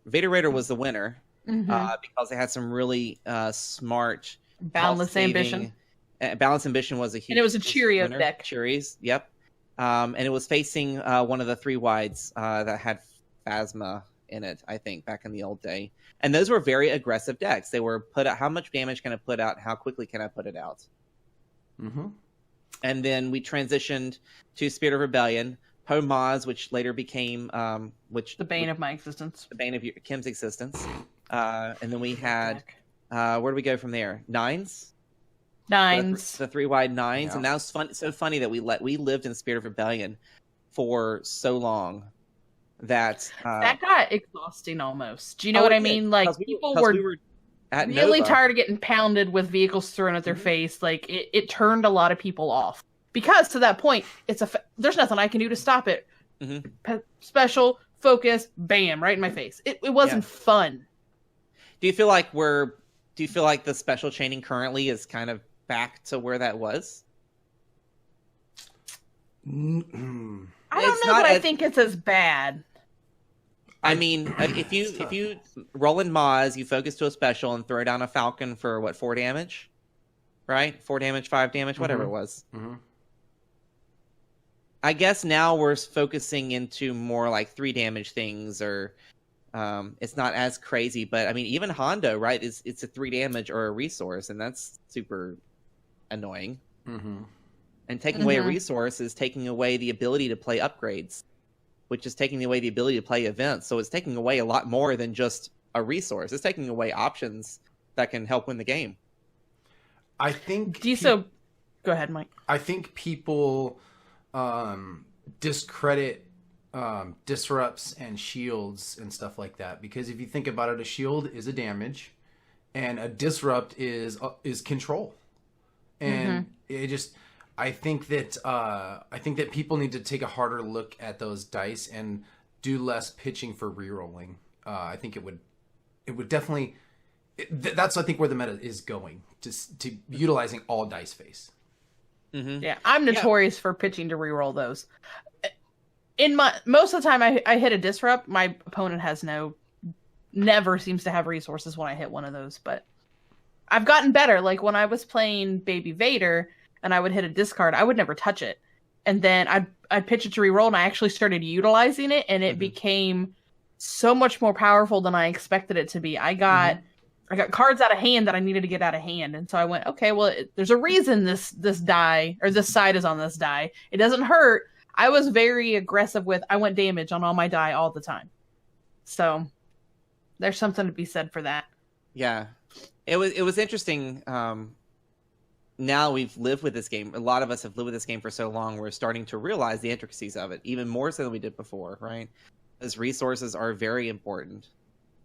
Vader Raider was the winner because they had some really smart Boundless Ambition. Boundless Ambition was a huge, and it was a Cheerio winner. deck. Cheerios, yep. And it was facing one of the 3 wides that had Phasma in it, I think, back in the old day. And those were very aggressive decks. They were put out, how much damage can I put out? How quickly can I put it out? And then we transitioned to Spirit of Rebellion, Pomaz, which later became the bane of my existence. The bane of Kim's existence. And then we had where do we go from there? Nines. The 3 wide nines. Yeah. And that was so funny that we lived in Spirit of Rebellion for so long. that that got exhausting almost. Do you know what I mean? Like people were really tired of getting pounded with vehicles thrown at their face. Like it turned a lot of people off because to that point, there's nothing I can do to stop it. Special focus, bam, right in my face. It wasn't fun. Do you feel like the special chaining currently is kind of back to where that was? I don't know that I think it's as bad. I mean, if you roll in Maz, you focus to a special and throw down a Falcon for 4 damage, right? 4 damage, 5 damage, whatever it was. I guess now we're focusing into more like 3 damage things, or it's not as crazy. But I mean, even Hondo, right? It's a 3 damage or a resource, and that's super annoying. And taking away a resource is taking away the ability to play upgrades, which is taking away the ability to play events. So it's taking away a lot more than just a resource. It's taking away options that can help win the game. I think... Go ahead, Mike. I think people discredit disrupts and shields and stuff like that. Because if you think about it, a shield is a damage, and a disrupt is control. And it just... I think that people need to take a harder look at those dice and do less pitching for rerolling. I think it would definitely. That's I think where the meta is going to utilizing all dice face. Yeah, I'm notorious for pitching to reroll those. Most of the time I hit a disrupt, my opponent never seems to have resources when I hit one of those. But I've gotten better. Like when I was playing Baby Vader. And I would hit a discard, I would never touch it. And then I'd pitch it to reroll, and I actually started utilizing it, and it became so much more powerful than I expected it to be. I got cards out of hand that I needed to get out of hand, and so I went, okay, well, there's a reason this die, or this side is on this die. It doesn't hurt. I was very aggressive I went damage on all my die all the time. So there's something to be said for that. Yeah. It was interesting. Now we've lived with this game. A lot of us have lived with this game for so long. We're starting to realize the intricacies of it, even more so than we did before, right? As resources are very important.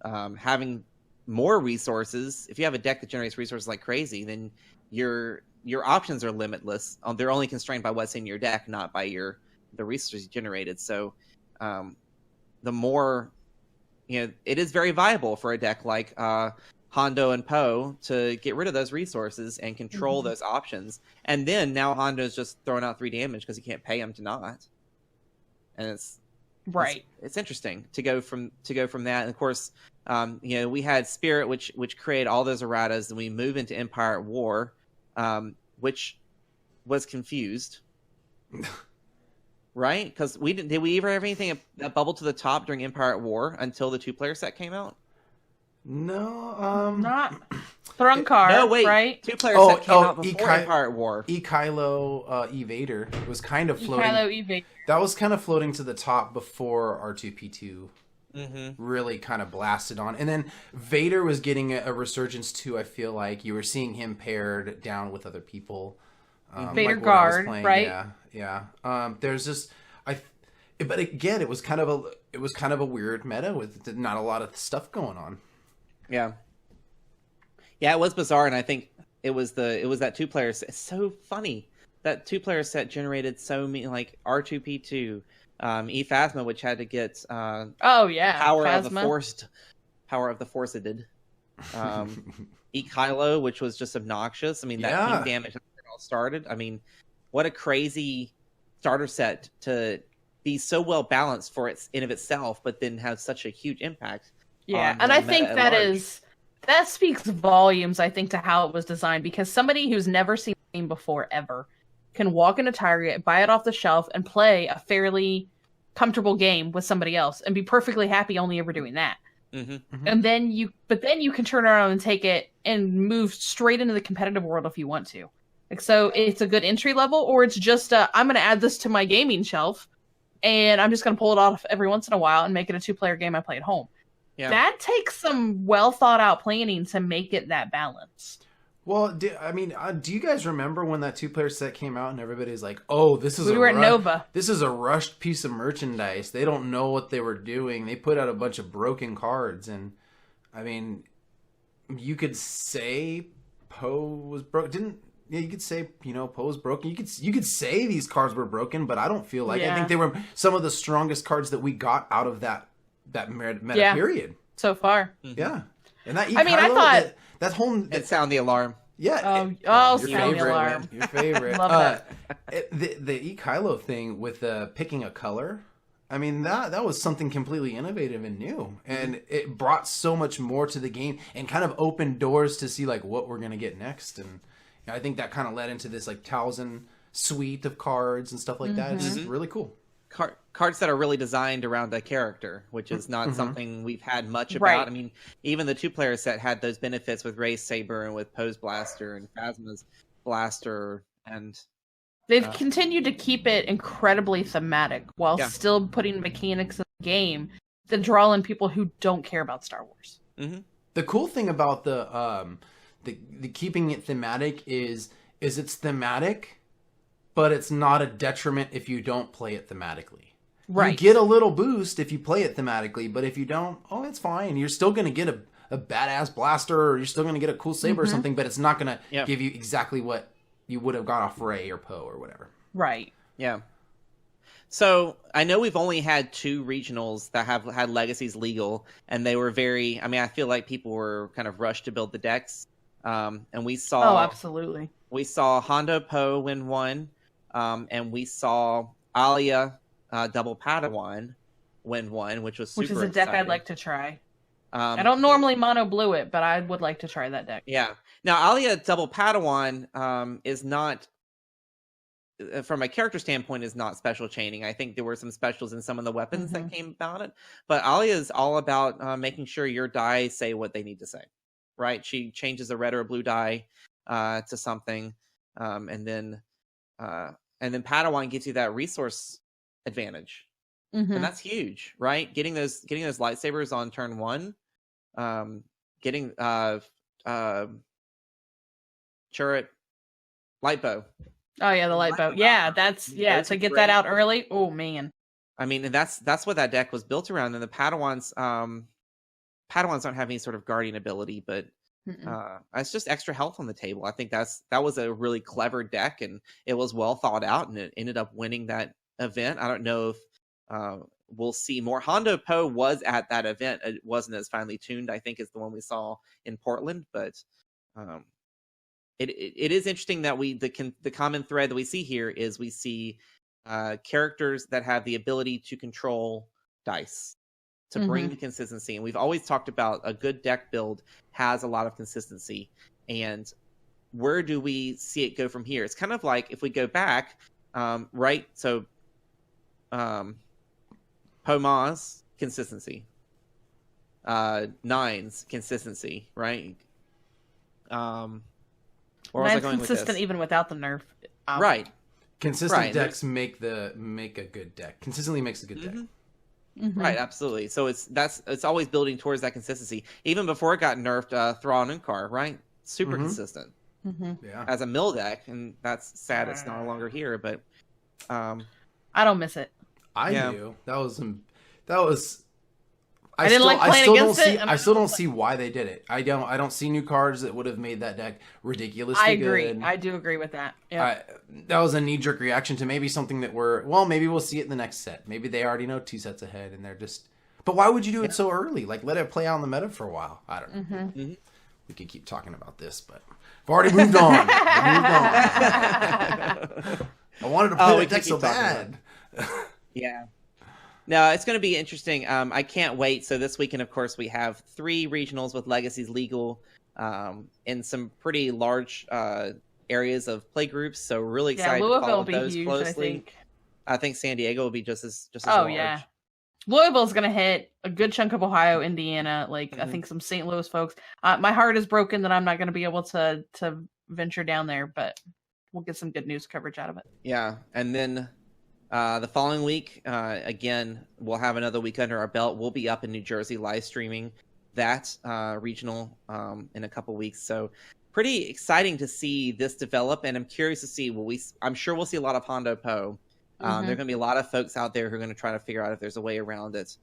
Having more resources, if you have a deck that generates resources like crazy, then your options are limitless. They're only constrained by what's in your deck, not by the resources generated. So the more, it is very viable for a deck like Hondo and Poe to get rid of those resources and control those options. And then now Hondo's just throwing out 3 damage because he can't pay him to not. And it's interesting to go from that. And of course, we had Spirit, which created all those erratas, and we move into Empire at War, which was confused. Right? Because did we ever have anything that bubbled to the top during Empire at War until the 2-player set came out? No, not Thrunkar. No, wait, right? 2-player set came out before Empire at War. Kylo Evader was kind of floating. Kylo Evader. That was kind of floating to the top before R2P2 really kind of blasted on, and then Vader was getting a resurgence too. I feel like you were seeing him paired down with other people. Vader like Guard, right? Yeah. There's just but again, it was kind of a weird meta with not a lot of stuff going on. Yeah, it was bizarre, and I think it was that 2-player set. It's so funny that 2-player set generated so many, like R2P2, Phasma, which had to get power of the Forced, Kylo, which was just obnoxious. I mean, that team damage that it all started. I mean, what a crazy starter set to be so well balanced for in of itself, but then have such a huge impact. Yeah, and I think that speaks volumes, I think, to how it was designed, because somebody who's never seen the game before ever can walk into Target, buy it off the shelf, and play a fairly comfortable game with somebody else and be perfectly happy only ever doing that. And then you can turn around and take it and move straight into the competitive world if you want to. Like, so it's a good entry level, or it's just I'm going to add this to my gaming shelf, and I'm just going to pull it off every once in a while and make it a 2-player game I play at home. Yeah. That takes some well thought out planning to make it that balanced. Well, do you guys remember when that 2-player set came out and everybody's like, "Oh, this is we were at Nova. This is a rushed piece of merchandise. They don't know what they were doing. They put out a bunch of broken cards." And I mean, you could say Poe was broken. You could say Poe was broken. You could say these cards were broken, but I don't feel like I think they were some of the strongest cards that we got out of that meta period so far. Mm-hmm. Yeah, and that I thought. That whole sound the alarm. Yeah. Your favorite, sound the alarm. Your favorite. Love that. The Kylo thing with picking a color. I mean, that was something completely innovative and new, and it brought so much more to the game and kind of opened doors to see like what we're gonna get next. And I think that kind of led into this like Talzin suite of cards and stuff like that. It's just really cool. Cards that are really designed around a character, which is not something we've had much about. Right. I mean, even the 2-player set had those benefits with Rey's Saber and with Poe's Blaster and Phasma's Blaster, and they've continued to keep it incredibly thematic while still putting mechanics in the game that draw in people who don't care about Star Wars. Mm-hmm. The cool thing about the keeping it thematic is it's thematic, but it's not a detriment if you don't play it thematically. Right. You get a little boost if you play it thematically, but if you don't, it's fine. You're still going to get a badass blaster, or you're still going to get a cool saber or something, but it's not going to give you exactly what you would have got off Rey or Poe or whatever. Right. Yeah. So I know we've only had 2 regionals that have had legacies legal, and they were very. I mean, I feel like people were kind of rushed to build the decks, and we saw. Oh, absolutely. We saw Hondo Poe win 1, and we saw Alia double Padawan win 1, which was super which is a deck exciting. I'd like to try. I don't normally mono blue it, but I would like to try that deck. Yeah. Now, Alia double Padawan is not, from a character standpoint, is not special chaining. I think there were some specials in some of the weapons that came about it. But Alia is all about making sure your die say what they need to say, right? She changes a red or a blue die to something, and then Padawan gives you that resource advantage. And that's huge, right? Getting those lightsabers on turn 1, getting turret light bow. Oh yeah, the light bow. Yeah, that's to get that out early. Oh man. I mean, and that's what that deck was built around. And the Padawans don't have any sort of guardian ability, but it's just extra health on the table. I think that was a really clever deck, and it was well thought out, and it ended up winning that event. I don't know if we'll see more. Hondo Poe was at that event. It wasn't as finely tuned, I think, as the one we saw in Portland, but it is interesting that the common thread that we see here is we see characters that have the ability to control dice to bring the consistency. And we've always talked about a good deck build has a lot of consistency. And where do we see it go from here? It's kind of like if we go back, right? So Pomaz, consistency. Nines, consistency, right? Where was I going with this? Consistent even without the nerf. Right. Consistent decks make a good deck. Consistently makes a good deck. Right, absolutely. So it's always building towards that consistency. Even before it got nerfed, Thrawn and Unkar, right? Super consistent. Yeah. As a mill deck, and that's sad it's no longer here, but I don't miss it. I do. That was I didn't like playing against it. I still don't see why they did it. I don't see new cards that would have made that deck ridiculously good. I agree. I do agree with that. Yeah. That was a knee-jerk reaction to maybe something that maybe we'll see it in the next set. Maybe they already know 2 sets ahead and they're just... But why would you do it so early? Like, let it play out in the meta for a while. I don't know. We could keep talking about this, but I've already moved on. I wanted to play that deck so bad. Yeah. No, it's going to be interesting. I can't wait. So this weekend, of course, we have 3 regionals with legacies legal in some pretty large areas of play groups. So we're really excited to follow those huge, closely. I think San Diego will be just as large. Yeah. Louisville's going to hit a good chunk of Ohio, Indiana, I think some St. Louis folks. My heart is broken that I'm not going to be able to venture down there, but we'll get some good news coverage out of it. Yeah, and then the following week, again, we'll have another week under our belt. We'll be up in New Jersey live streaming that regional in a couple weeks. So pretty exciting to see this develop, and I'm curious to see. I'm sure we'll see a lot of Hondo Po. There are going to be a lot of folks out there who are going to try to figure out if there's a way around it.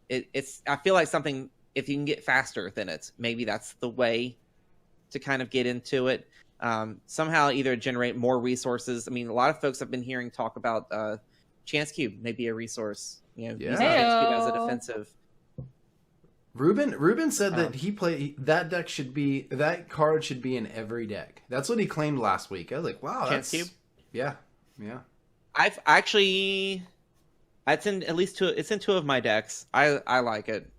It's I feel like something, if you can get faster than it, maybe that's the way to kind of get into it. Somehow either generate more resources. I mean, a lot of folks have been hearing talk about Chance Cube, maybe a resource. Using Chance Cube as a defensive. Ruben said that that card should be in every deck. That's what he claimed last week. I was like, wow, Chance Cube. Yeah. I've actually, it's in at least it's in 2 of my decks. I like it.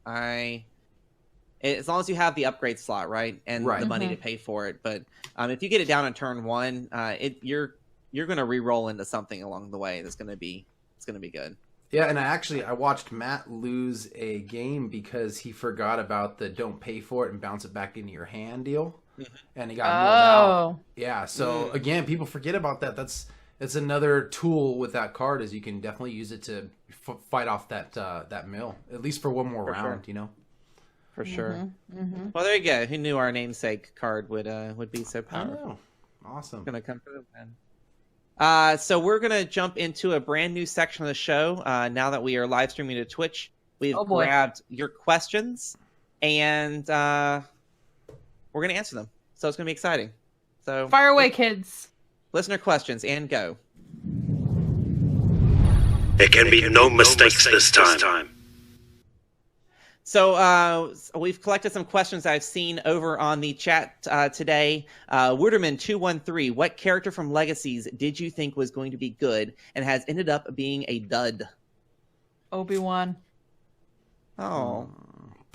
As long as you have the upgrade slot, right, and the money to pay for it. But if you get it down on turn 1, you're going to re-roll into something along the way that's going to be good. Yeah, and I watched Matt lose a game because he forgot about the don't pay for it and bounce it back into your hand deal, and he got milled out. Yeah, so again, people forget about that. It's another tool with that card, is you can definitely use it to fight off that mill, at least for one more round. Sure. For sure. Well, there you go. Who knew our namesake card would be so powerful? I know. Awesome. Going to come for the win. So we're going to jump into a brand new section of the show. Now that we are live streaming to Twitch, we've grabbed your questions, and we're going to answer them. So it's going to be exciting. So fire away, kids. Listener questions, and go. There can be no mistakes this time. So we've collected some questions I've seen over on the chat today. Wooderman213, what character from Legacies did you think was going to be good and has ended up being a dud? Obi-Wan. Oh.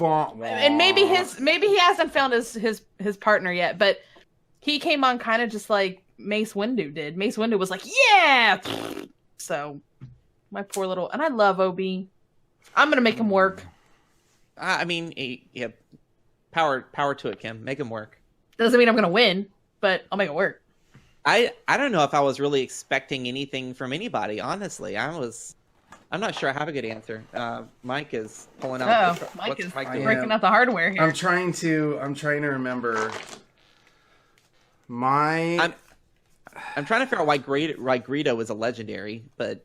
And maybe he hasn't found his partner yet, but he came on kind of just like Mace Windu did. Mace Windu was like, yeah! So, my poor little... And I love Obi. I'm going to make him work. I mean, yeah, power to it, Kim. Make him work. Doesn't mean I'm going to win, but I'll make it work. I don't know if I was really expecting anything from anybody, honestly. I'm not sure I have a good answer. Mike is pulling out. Mike is breaking out the hardware here. I'm trying to remember my... I'm trying to figure out why Greedo is a legendary, but...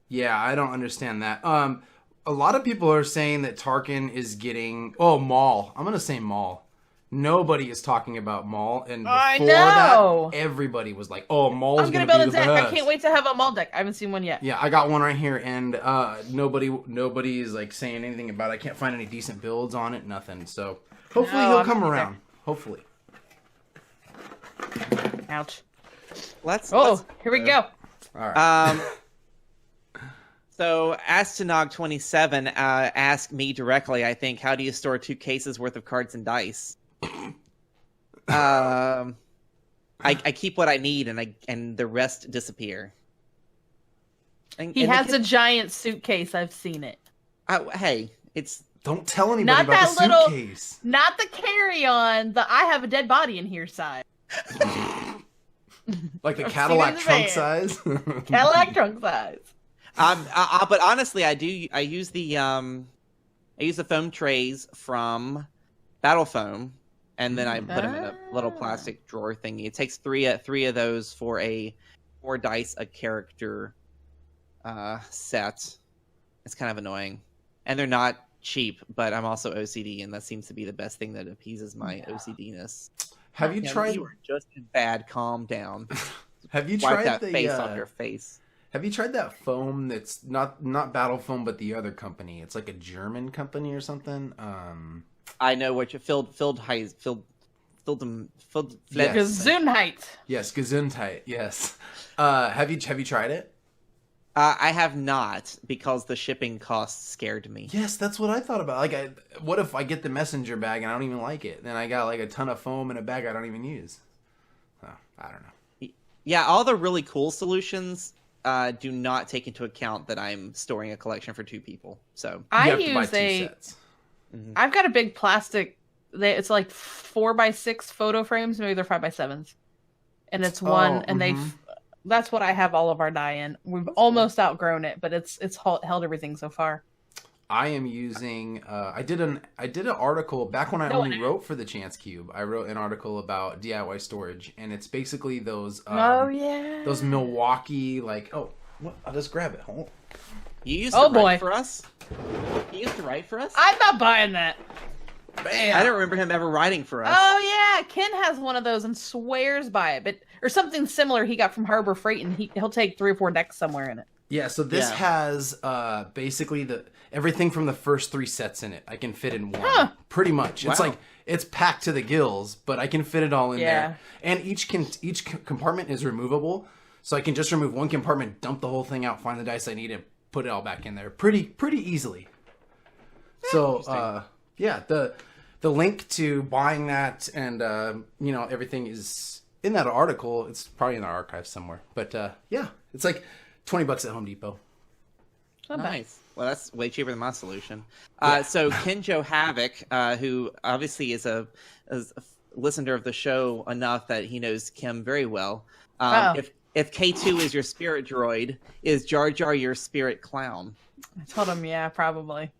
Yeah, I don't understand that. A lot of people are saying that Tarkin is getting... Oh, Maul. I'm going to say Maul. Nobody is talking about Maul. And before that, everybody was like, oh, Maul's going to build be a deck. I can't wait to have a Maul deck. I haven't seen one yet. Yeah, I got one right here, and nobody is like saying anything about it. I can't find any decent builds on it, nothing. So hopefully he'll come around. Hopefully. Ouch. Here we go. All right. So, Astanog27 asked me directly, I think, how do you store 2 cases worth of cards and dice? I keep what I need, and the rest disappear. He has a giant suitcase. I've seen it. Hey, it's... Don't tell anybody about the suitcase. Not the carry-on, the I have a dead body in here side. Like the Cadillac trunk size? Cadillac trunk size. But honestly, I use the foam trays from Battle Foam, and then I put them in a little plastic drawer thingy. It takes three of those for a 4 dice a character set. It's kind of annoying, and they're not cheap. But I'm also OCD, and that seems to be the best thing that appeases my OCD-ness. Have you tried? You were just bad. Calm down. Have you tried that face off your face? Have you tried that foam that's not Battle Foam, but the other company? It's like a German company or something. I know what you Gesundheit. Yes, Gesundheit. Yes. Have you tried it? I have not, because the shipping costs scared me. Yes, that's what I thought about. Like, what if I get the messenger bag and I don't even like it? Then I got like a ton of foam in a bag I don't even use. Oh, I don't know. Yeah, all the really cool solutions do not take into account that I'm storing a collection for 2 people. So I use sets. I've got a big plastic. It's like 4x6 photo frames. Maybe they're 5x7s, and it's one. And that's what I have all of our die in. We've almost outgrown it, but it's held everything so far. I am using. I did an article back when I only wrote for the Chance Cube. I wrote an article about DIY storage, and it's basically those. Those Milwaukee What? I'll just grab it. Hold. You used to write for us. You used to write for us. I'm not buying that. Bam. I don't remember him ever writing for us. Oh yeah, Ken has one of those and swears by it, or something similar he got from Harbor Freight, and he'll take 3 or 4 decks somewhere in it. Yeah, so this has basically everything from the first 3 sets in it. I can fit in one, pretty much. Wow. It's like it's packed to the gills, but I can fit it all in there. And each compartment is removable, so I can just remove one compartment, dump the whole thing out, find the dice I need, and put it all back in there pretty easily. So yeah, the link to buying that and everything is in that article. It's probably in the archive somewhere, but yeah, it's like $20 at Home Depot. Oh, nice. Well, that's way cheaper than my solution. So Kenjo Havoc, who obviously is a listener of the show enough that he knows Kim very well. If K2 is your spirit droid, is Jar Jar your spirit clown? I told him, yeah, probably.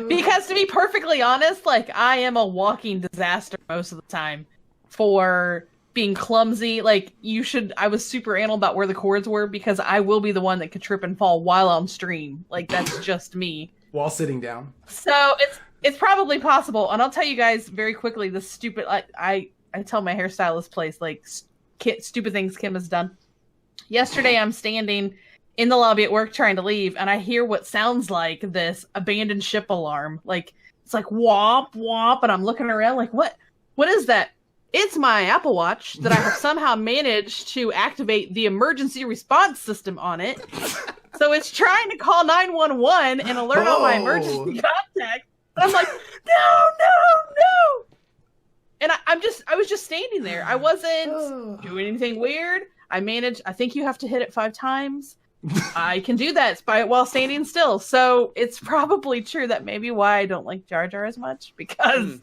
Because to be perfectly honest, I am a walking disaster most of the time for being clumsy. I was super anal about where the cords were because I will be the one that could trip and fall while on stream. That's just me. While sitting down. So it's probably possible. And I'll tell you guys very quickly, the stupid, I tell my hairstylist place, stupid things Kim has done. Yesterday I'm standing in the lobby at work trying to leave, and I hear what sounds like this abandoned ship alarm. It's like womp womp, and I'm looking around what is that? It's my Apple Watch that I have somehow managed to activate the emergency response system on it. So it's trying to call 911 and alert all my emergency contacts. And I'm like, no. And I was just standing there. I wasn't doing anything weird. I think you have to hit it 5 times. I can do that while standing still. So it's probably true that maybe why I don't like Jar Jar as much, because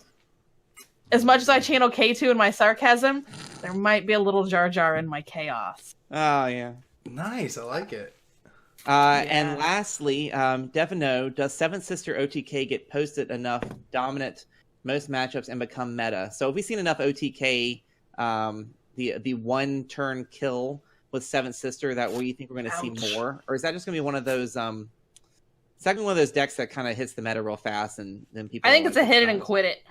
as much as I channel K2 in my sarcasm, there might be a little Jar Jar in my chaos. Oh, yeah. Nice. I like it. And lastly, Devino, does 7th Sister OTK get posted enough dominant most matchups and become meta? So have we seen enough OTK, the one turn kill with 7th Sister that where you think we're going to see more? Or is that just going to be one of those one of those decks that kind of hits the meta real fast and then people... I think it's a hit it and quit it.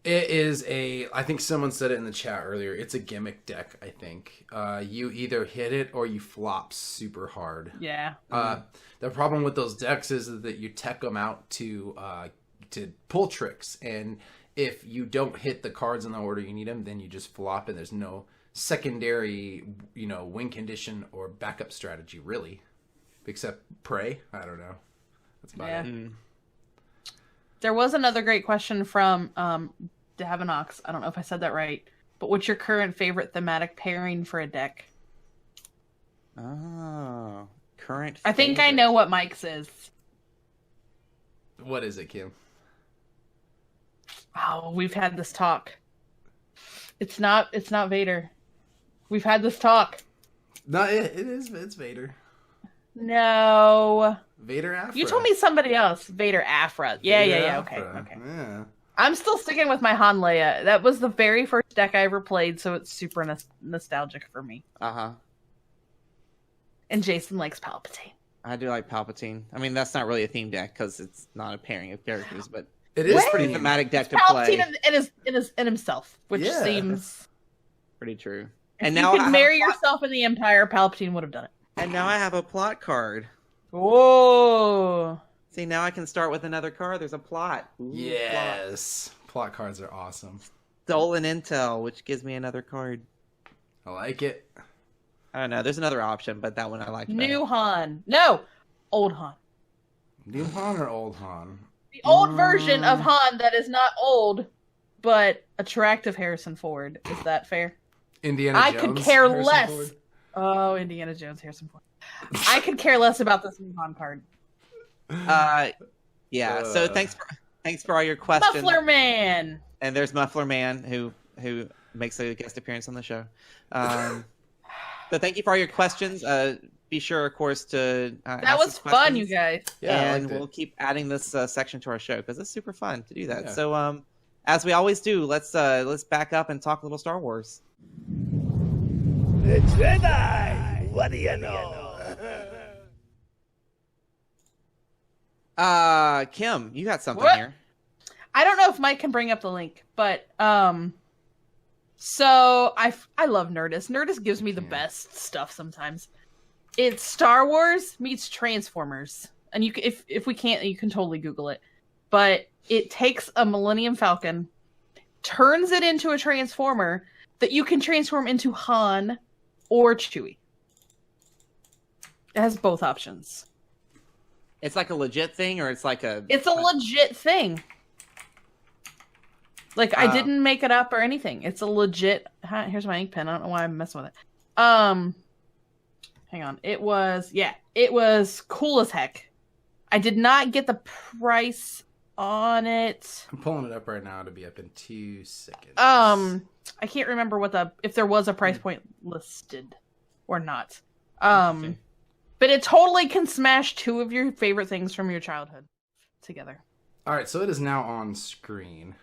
It is I think someone said it in the chat earlier, it's a gimmick deck, I think. You either hit it or you flop super hard. Yeah. The problem with those decks is that you tech them out to pull tricks, and if you don't hit the cards in the order you need them, then you just flop and there's no secondary, win condition or backup strategy, really. Except pray. I don't know. That's about it. There was another great question from Davinox. I don't know if I said that right. But what's your current favorite thematic pairing for a deck? Oh, current I think I know what Mike's is. What is it, Kim? Oh, we've had this talk. It's not Vader. We've had this talk. No, it's Vader. No. Vader Afra. You told me somebody else. Vader Afra. Yeah. Okay. Yeah. I'm still sticking with my Han Leia. That was the very first deck I ever played, so it's super nostalgic for me. Uh-huh. And Jason likes Palpatine. I do like Palpatine. I mean, that's not really a theme deck because it's not a pairing of characters, but it is pretty thematic deck to play. Palpatine and himself, which seems pretty true. And now you could marry yourself in the Empire, Palpatine would have done it. And now I have a plot card. Whoa! See, now I can start with another card. There's a plot. Ooh, yes, plot cards are awesome. Stolen Intel, which gives me another card. I like it. I don't know. There's another option, but that one I like better. New Han. No, old Han. New Han or old Han? The old version of Han that is not old, but attractive Harrison Ford. Is that fair? Indiana Jones. I could care Harrison less. Ford? Oh, Indiana Jones, Harrison Ford. I could care less about this new Han card. Yeah. So thanks for all your questions. Muffler Man. And there's Muffler Man who makes a guest appearance on the show. So thank you for all your questions. be sure, of course, to That ask was us fun, questions. you guys. Yeah, I and liked it. we'll keep adding this section to our show because it's super fun to do that. Yeah. So, as we always do, let's super fun to do that. Yeah. So, as we always do, let's back up and talk a little Star Wars. The Jedi! What do you know? Kim, you got something What? here. I don't know if Mike can bring up the link, but so I love Nerdist. Nerdist gives me the best stuff sometimes. It's Star Wars meets Transformers, and you if we can't, you can totally Google it. But it takes a Millennium Falcon, turns it into a Transformer that you can transform into Han or Chewie. It has both options. It's like a legit thing, or it's like a... It's a legit thing. Like, I didn't make it up or anything. It's a legit... Here's my ink pen. I don't know why I'm messing with it. Hang on. It was cool as heck. I did not get the price on it. I'm pulling it up right now to be up in 2 seconds. I can't remember if there was a price point listed or not. But it totally can smash two of your favorite things from your childhood together. All right, so it is now on screen.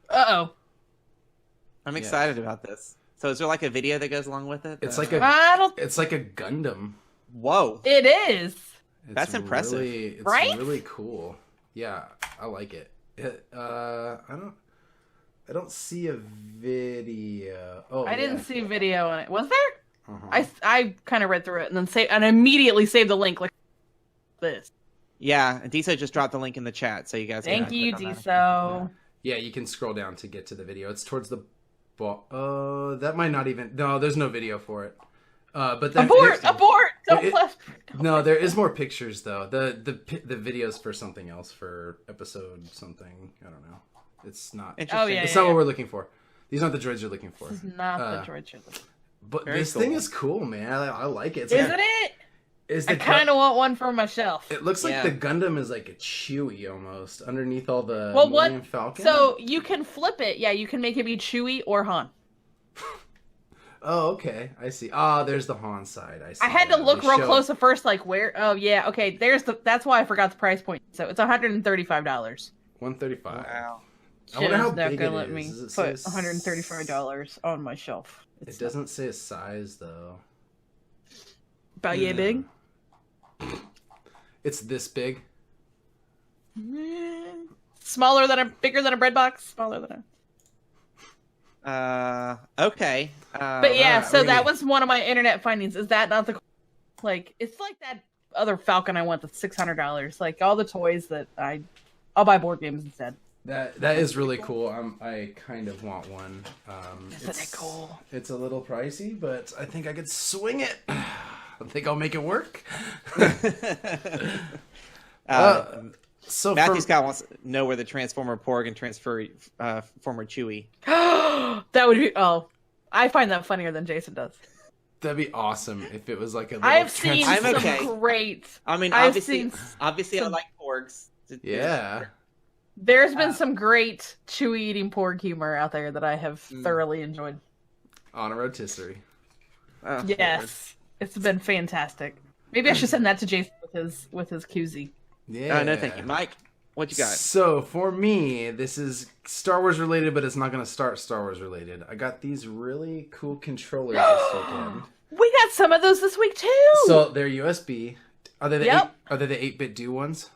Uh-oh. I'm excited about this. So is there like a video that goes along with it? It's like a Gundam. Whoa. It is. That's impressive. It's right? really cool. Yeah, I like it. I don't see a video. Oh, I didn't see video on it. Was there? I kind of read through it and then immediately saved the link like this. Yeah, Diso just dropped the link in the chat, so you guys. Thank you, Diso. Yeah, you can scroll down to get to the video. It's towards the. That might not even. No, there's no video for it. But then abort! Don't left. No, there is more pictures though. The video's for something else, for episode something. I don't know. It's not. Interesting. It's not what we're looking for. These aren't the droids you're looking for. This is not the droids you're looking for. But Very this cool. thing is cool, man. I like it. Isn't it? I kind of want one for my shelf. It looks like the Gundam is like a Chewie almost underneath all the Well, Millennium Falcon. So you can flip it. Yeah, you can make it be Chewie or Han. Oh, okay. I see. Ah, there's the Han side. I see. I had to look real close at first, like where. Oh yeah, okay. That's why I forgot the price point. So it's $135. $135. Wow. I wonder how not big gonna it let is. me Does it put say $135 on my shelf. It doesn't say a size though. About yay big. It's this big. Bigger than a bread box. Smaller than a. Okay. But yeah, so that was one of my internet findings. Is that not the like? It's like that other Falcon I want, the $600. Like all the toys that I'll buy board games instead. That is really cool. I kind of want one. Isn't it cool? It's a little pricey, but I think I could swing it. I think I'll make it work. So Matthew Scott wants to know where the Transformer Porg and Transformer Chewie. That would be. Oh, I find that funnier than Jason does. That'd be awesome if it was like a little I've seen I'm some okay. great. I mean, I've obviously, I like Porgs. Yeah. There's been some great Chewie eating Porg humor out there that I have thoroughly enjoyed. On a rotisserie. Oh, Yes, it's been fantastic. Maybe I should send that to Jason with his koozie. Yeah. No, thank you, Mike. What you got? So for me, this is Star Wars related, but it's not going to start Star Wars related. I got these really cool controllers this weekend. We got some of those this week too. So they're USB. Are they the Yep. are they the 8-bit do ones?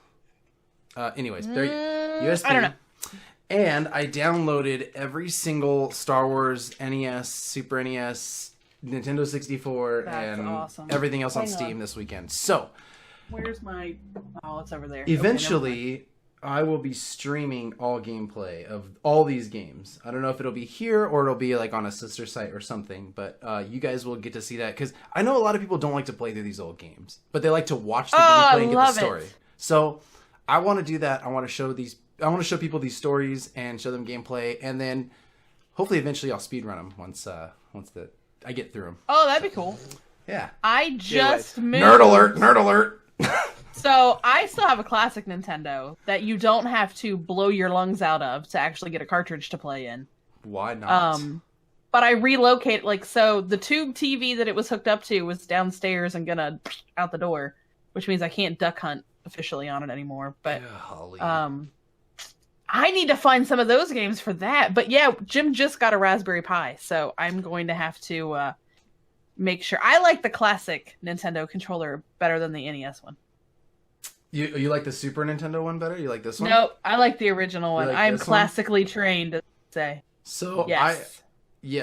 Anyways, they're USB. I don't know. And I downloaded every single Star Wars NES, Super NES, Nintendo 64, That's and awesome. everything else on Hang Steam on. this weekend. So Where's my? Oh, it's over there. eventually, I will be streaming all gameplay of all these games. I don't know if it'll be here or it'll be like on a sister site or something, but you guys will get to see that because I know a lot of people don't like to play through these old games, but they like to watch the gameplay and get the story. So I want to do that. I want to show people these stories and show them gameplay, and then hopefully eventually I'll speedrun them once I get through them. Oh, that'd be cool. Yeah. I just moved. Nerd alert! Nerd alert! So I still have a classic Nintendo that you don't have to blow your lungs out of to actually get a cartridge to play in. Why not? but I relocated, like, so the tube TV that it was hooked up to was downstairs and gonna out the door, which means I can't duck hunt officially on it anymore. But I need to find some of those games for that. But yeah, Jim just got a Raspberry Pi, so I'm going to have to make sure. I like the classic Nintendo controller better than the NES one. You like the Super Nintendo one better? You like this one? No, I like the original one. Like I'm classically trained to say. So yes.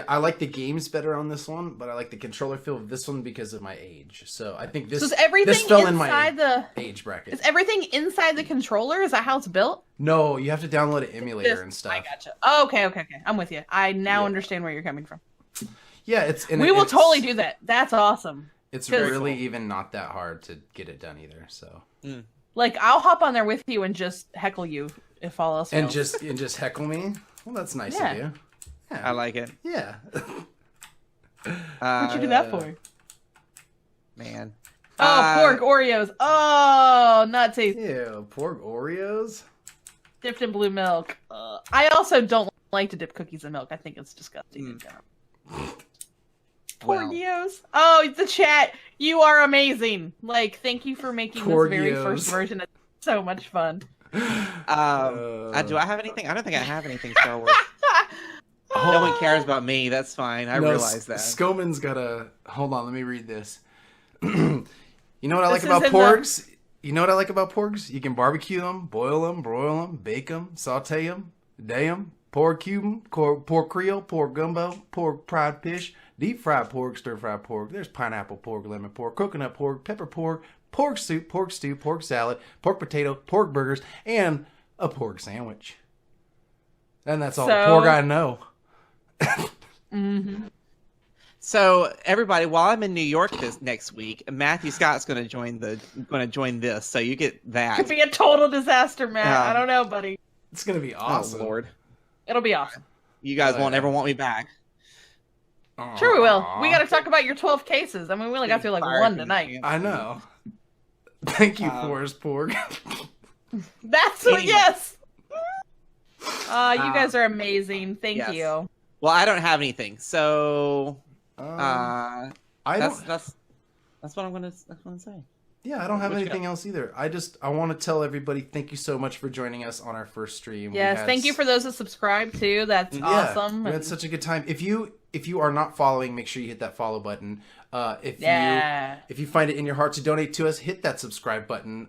I like the games better on this one, but I like the controller feel of this one because of my age. So I think this, so is everything this fell in inside my age bracket. Is everything inside the controller? Is that how it's built? No, you have to download an emulator and stuff. I gotcha. Oh, okay. I'm with you. I now understand where you're coming from. Yeah, we will totally do that. That's awesome. It's really even not that hard to get it done either. So, like, I'll hop on there with you and just heckle you if all else fails. And just heckle me. Well, that's nice of you. Yeah. I like it. Yeah. What'd you do that for? Man. Oh, pork Oreos. Oh, not tasty. Ew, pork Oreos? Dipped in blue milk. I also don't like to dip cookies in milk. I think it's disgusting. Porgios. Oh, the chat. You are amazing. Like, thank you for making this very first version. It's so much fun. Do I have anything? I don't think I have anything Star Wars. No one cares about me. That's fine. I realize that. Skoman's got a... Hold on, let me read this. You know what I like about porgs? You know what I like about porgs? You can barbecue them, boil them, broil them, bake them, saute them, day them, pork Cuban, pork Creole, pork gumbo, pork fried fish, deep fried pork, stir fried pork. There's pineapple pork, lemon pork, coconut pork, pepper pork, pork soup, pork stew, pork salad, pork potato, pork burgers, and a pork sandwich. And that's all the pork I know. So everybody, while I'm in New York this next week, Matthew Scott's going to join this, so you get that. It'll be a total disaster, Matt. I don't know, buddy. It's going to be awesome. Oh, Lord. It'll be awesome. You guys won't ever want me back. Aww. Sure we will. We got to talk about your 12 cases. I mean, we only got through like one tonight. I know. Thank you, Forrest Porg. That's what, yes. You guys are amazing. Thank you. Well, I don't have anything, so that's what I'm gonna say. Yeah, I don't have anything else either. I want to tell everybody thank you so much for joining us on our first stream. Yes, thank you for those that subscribe too. That's awesome. We had such a good time. If you are not following, make sure you hit that follow button. If you find it in your heart to donate to us, hit that subscribe button.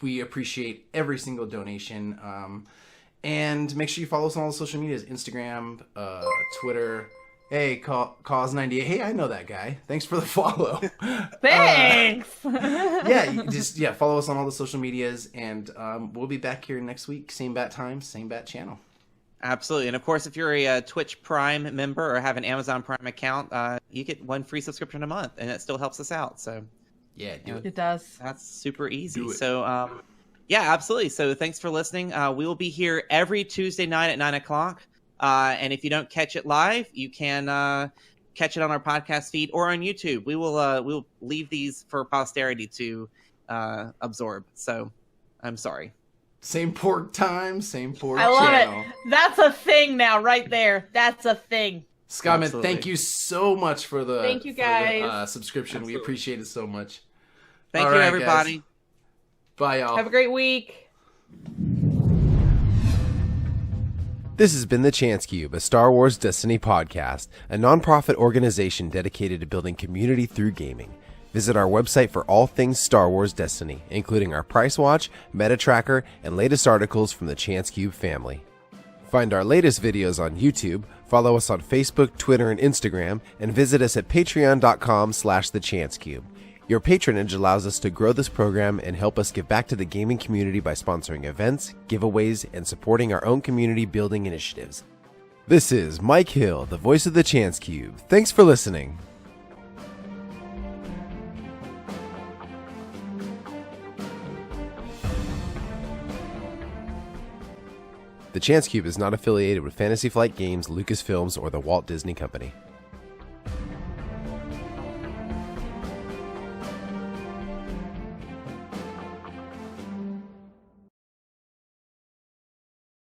We appreciate every single donation. And make sure you follow us on all the social medias, Instagram, Twitter. Hey, Cause98. Hey, I know that guy. Thanks for the follow. Thanks. Follow us on all the social medias, and we'll be back here next week. Same bat time, same bat channel. Absolutely. And of course, if you're a Twitch Prime member or have an Amazon Prime account, you get one free subscription a month, and it still helps us out. So yeah, do it. It does. That's super easy. So yeah, absolutely. So thanks for listening. We will be here every Tuesday night at 9:00. And if you don't catch it live, you can catch it on our podcast feed or on YouTube. We'll leave these for posterity to absorb. So I'm sorry. Same pork time, same pork I love channel. it. That's a thing now, right there. That's a thing. Scottman, thank you so much for the thank you guys subscription. Absolutely. We appreciate it so much. Thank you, everybody. Guys. Bye, y'all. Have a great week. This has been The Chance Cube, a Star Wars Destiny podcast, a non-profit organization dedicated to building community through gaming. Visit our website for all things Star Wars Destiny, including our price watch, meta tracker, and latest articles from the Chance Cube family. Find our latest videos on YouTube, follow us on Facebook, Twitter, and Instagram, and visit us at patreon.com/thechancecube. Your patronage allows us to grow this program and help us give back to the gaming community by sponsoring events, giveaways, and supporting our own community building initiatives. This is Mike Hill, the voice of the Chance Cube. Thanks for listening. The Chance Cube is not affiliated with Fantasy Flight Games, Lucasfilms, or the Walt Disney Company.